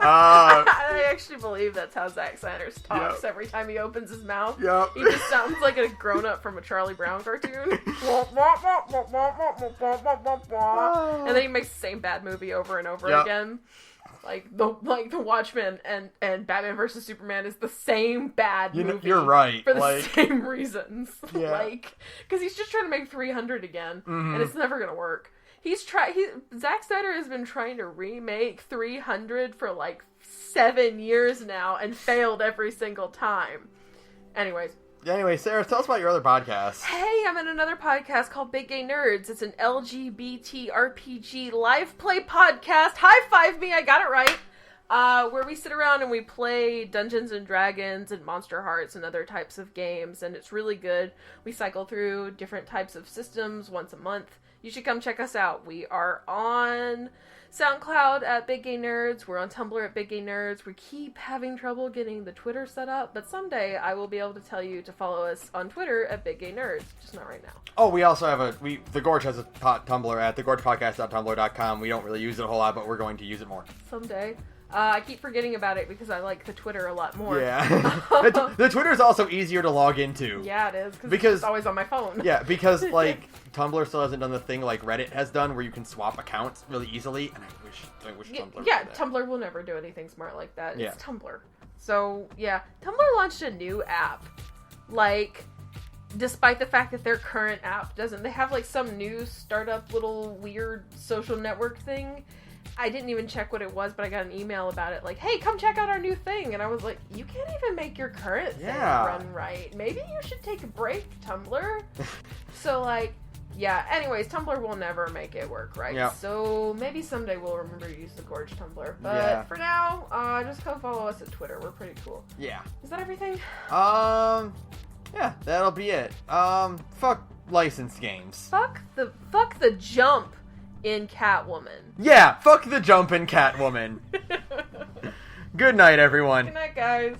I actually believe that's how Zack Snyder talks every time he opens his mouth. Yep. He just sounds like a grown-up from a Charlie Brown cartoon. And then he makes the same bad movie over and over again. Like the Watchmen and Batman vs Superman is the same bad movie. You're right. For the same reasons. Yeah. Like, because he's just trying to make 300 again, and it's never gonna work. Zack Snyder has been trying to remake 300 for like 7 years now and failed every single time. Anyway, Sarah, tell us about your other podcast. Hey, I'm in another podcast called Big Gay Nerds. It's an LGBT RPG live play podcast. High five me, I got it right. Where we sit around and we play Dungeons and Dragons and Monster Hearts and other types of games, and it's really good. We cycle through different types of systems once a month. You should come check us out. We are on SoundCloud at Big Gay Nerds. We're on Tumblr at Big Gay Nerds. We keep having trouble getting the Twitter set up, but someday I will be able to tell you to follow us on Twitter at Big Gay Nerds. Just not right now. Oh, we also have The Gorge has a Tumblr at thegorgepodcast.tumblr.com. We don't really use it a whole lot, but we're going to use it more. Someday. I keep forgetting about it because I like the Twitter a lot more. Yeah. The Twitter is also easier to log into. Yeah, it is. Because it's always on my phone. Yeah, because, like, Tumblr still hasn't done the thing like Reddit has done where you can swap accounts really easily, and I wish Tumblr Yeah, did that. Tumblr will never do anything smart like that. It's Yeah. Tumblr. So, yeah. Tumblr launched a new app, like, despite the fact that their current app doesn't. They have like some new startup little weird social network thing. I didn't even check what it was, but I got an email about it like, hey, come check out our new thing. And I was like, you can't even make your current thing run right. Maybe you should take a break, Tumblr. So like, yeah, anyways, Tumblr will never make it work right. Yep. So maybe someday we'll remember to use the Gorge Tumblr. But for now, just come follow us at Twitter. We're pretty cool. Yeah. Is that everything? Yeah, that'll be it. Fuck licensed games. Fuck the jump in Catwoman. Yeah, fuck the jump in Catwoman. Good night, everyone. Good night, guys.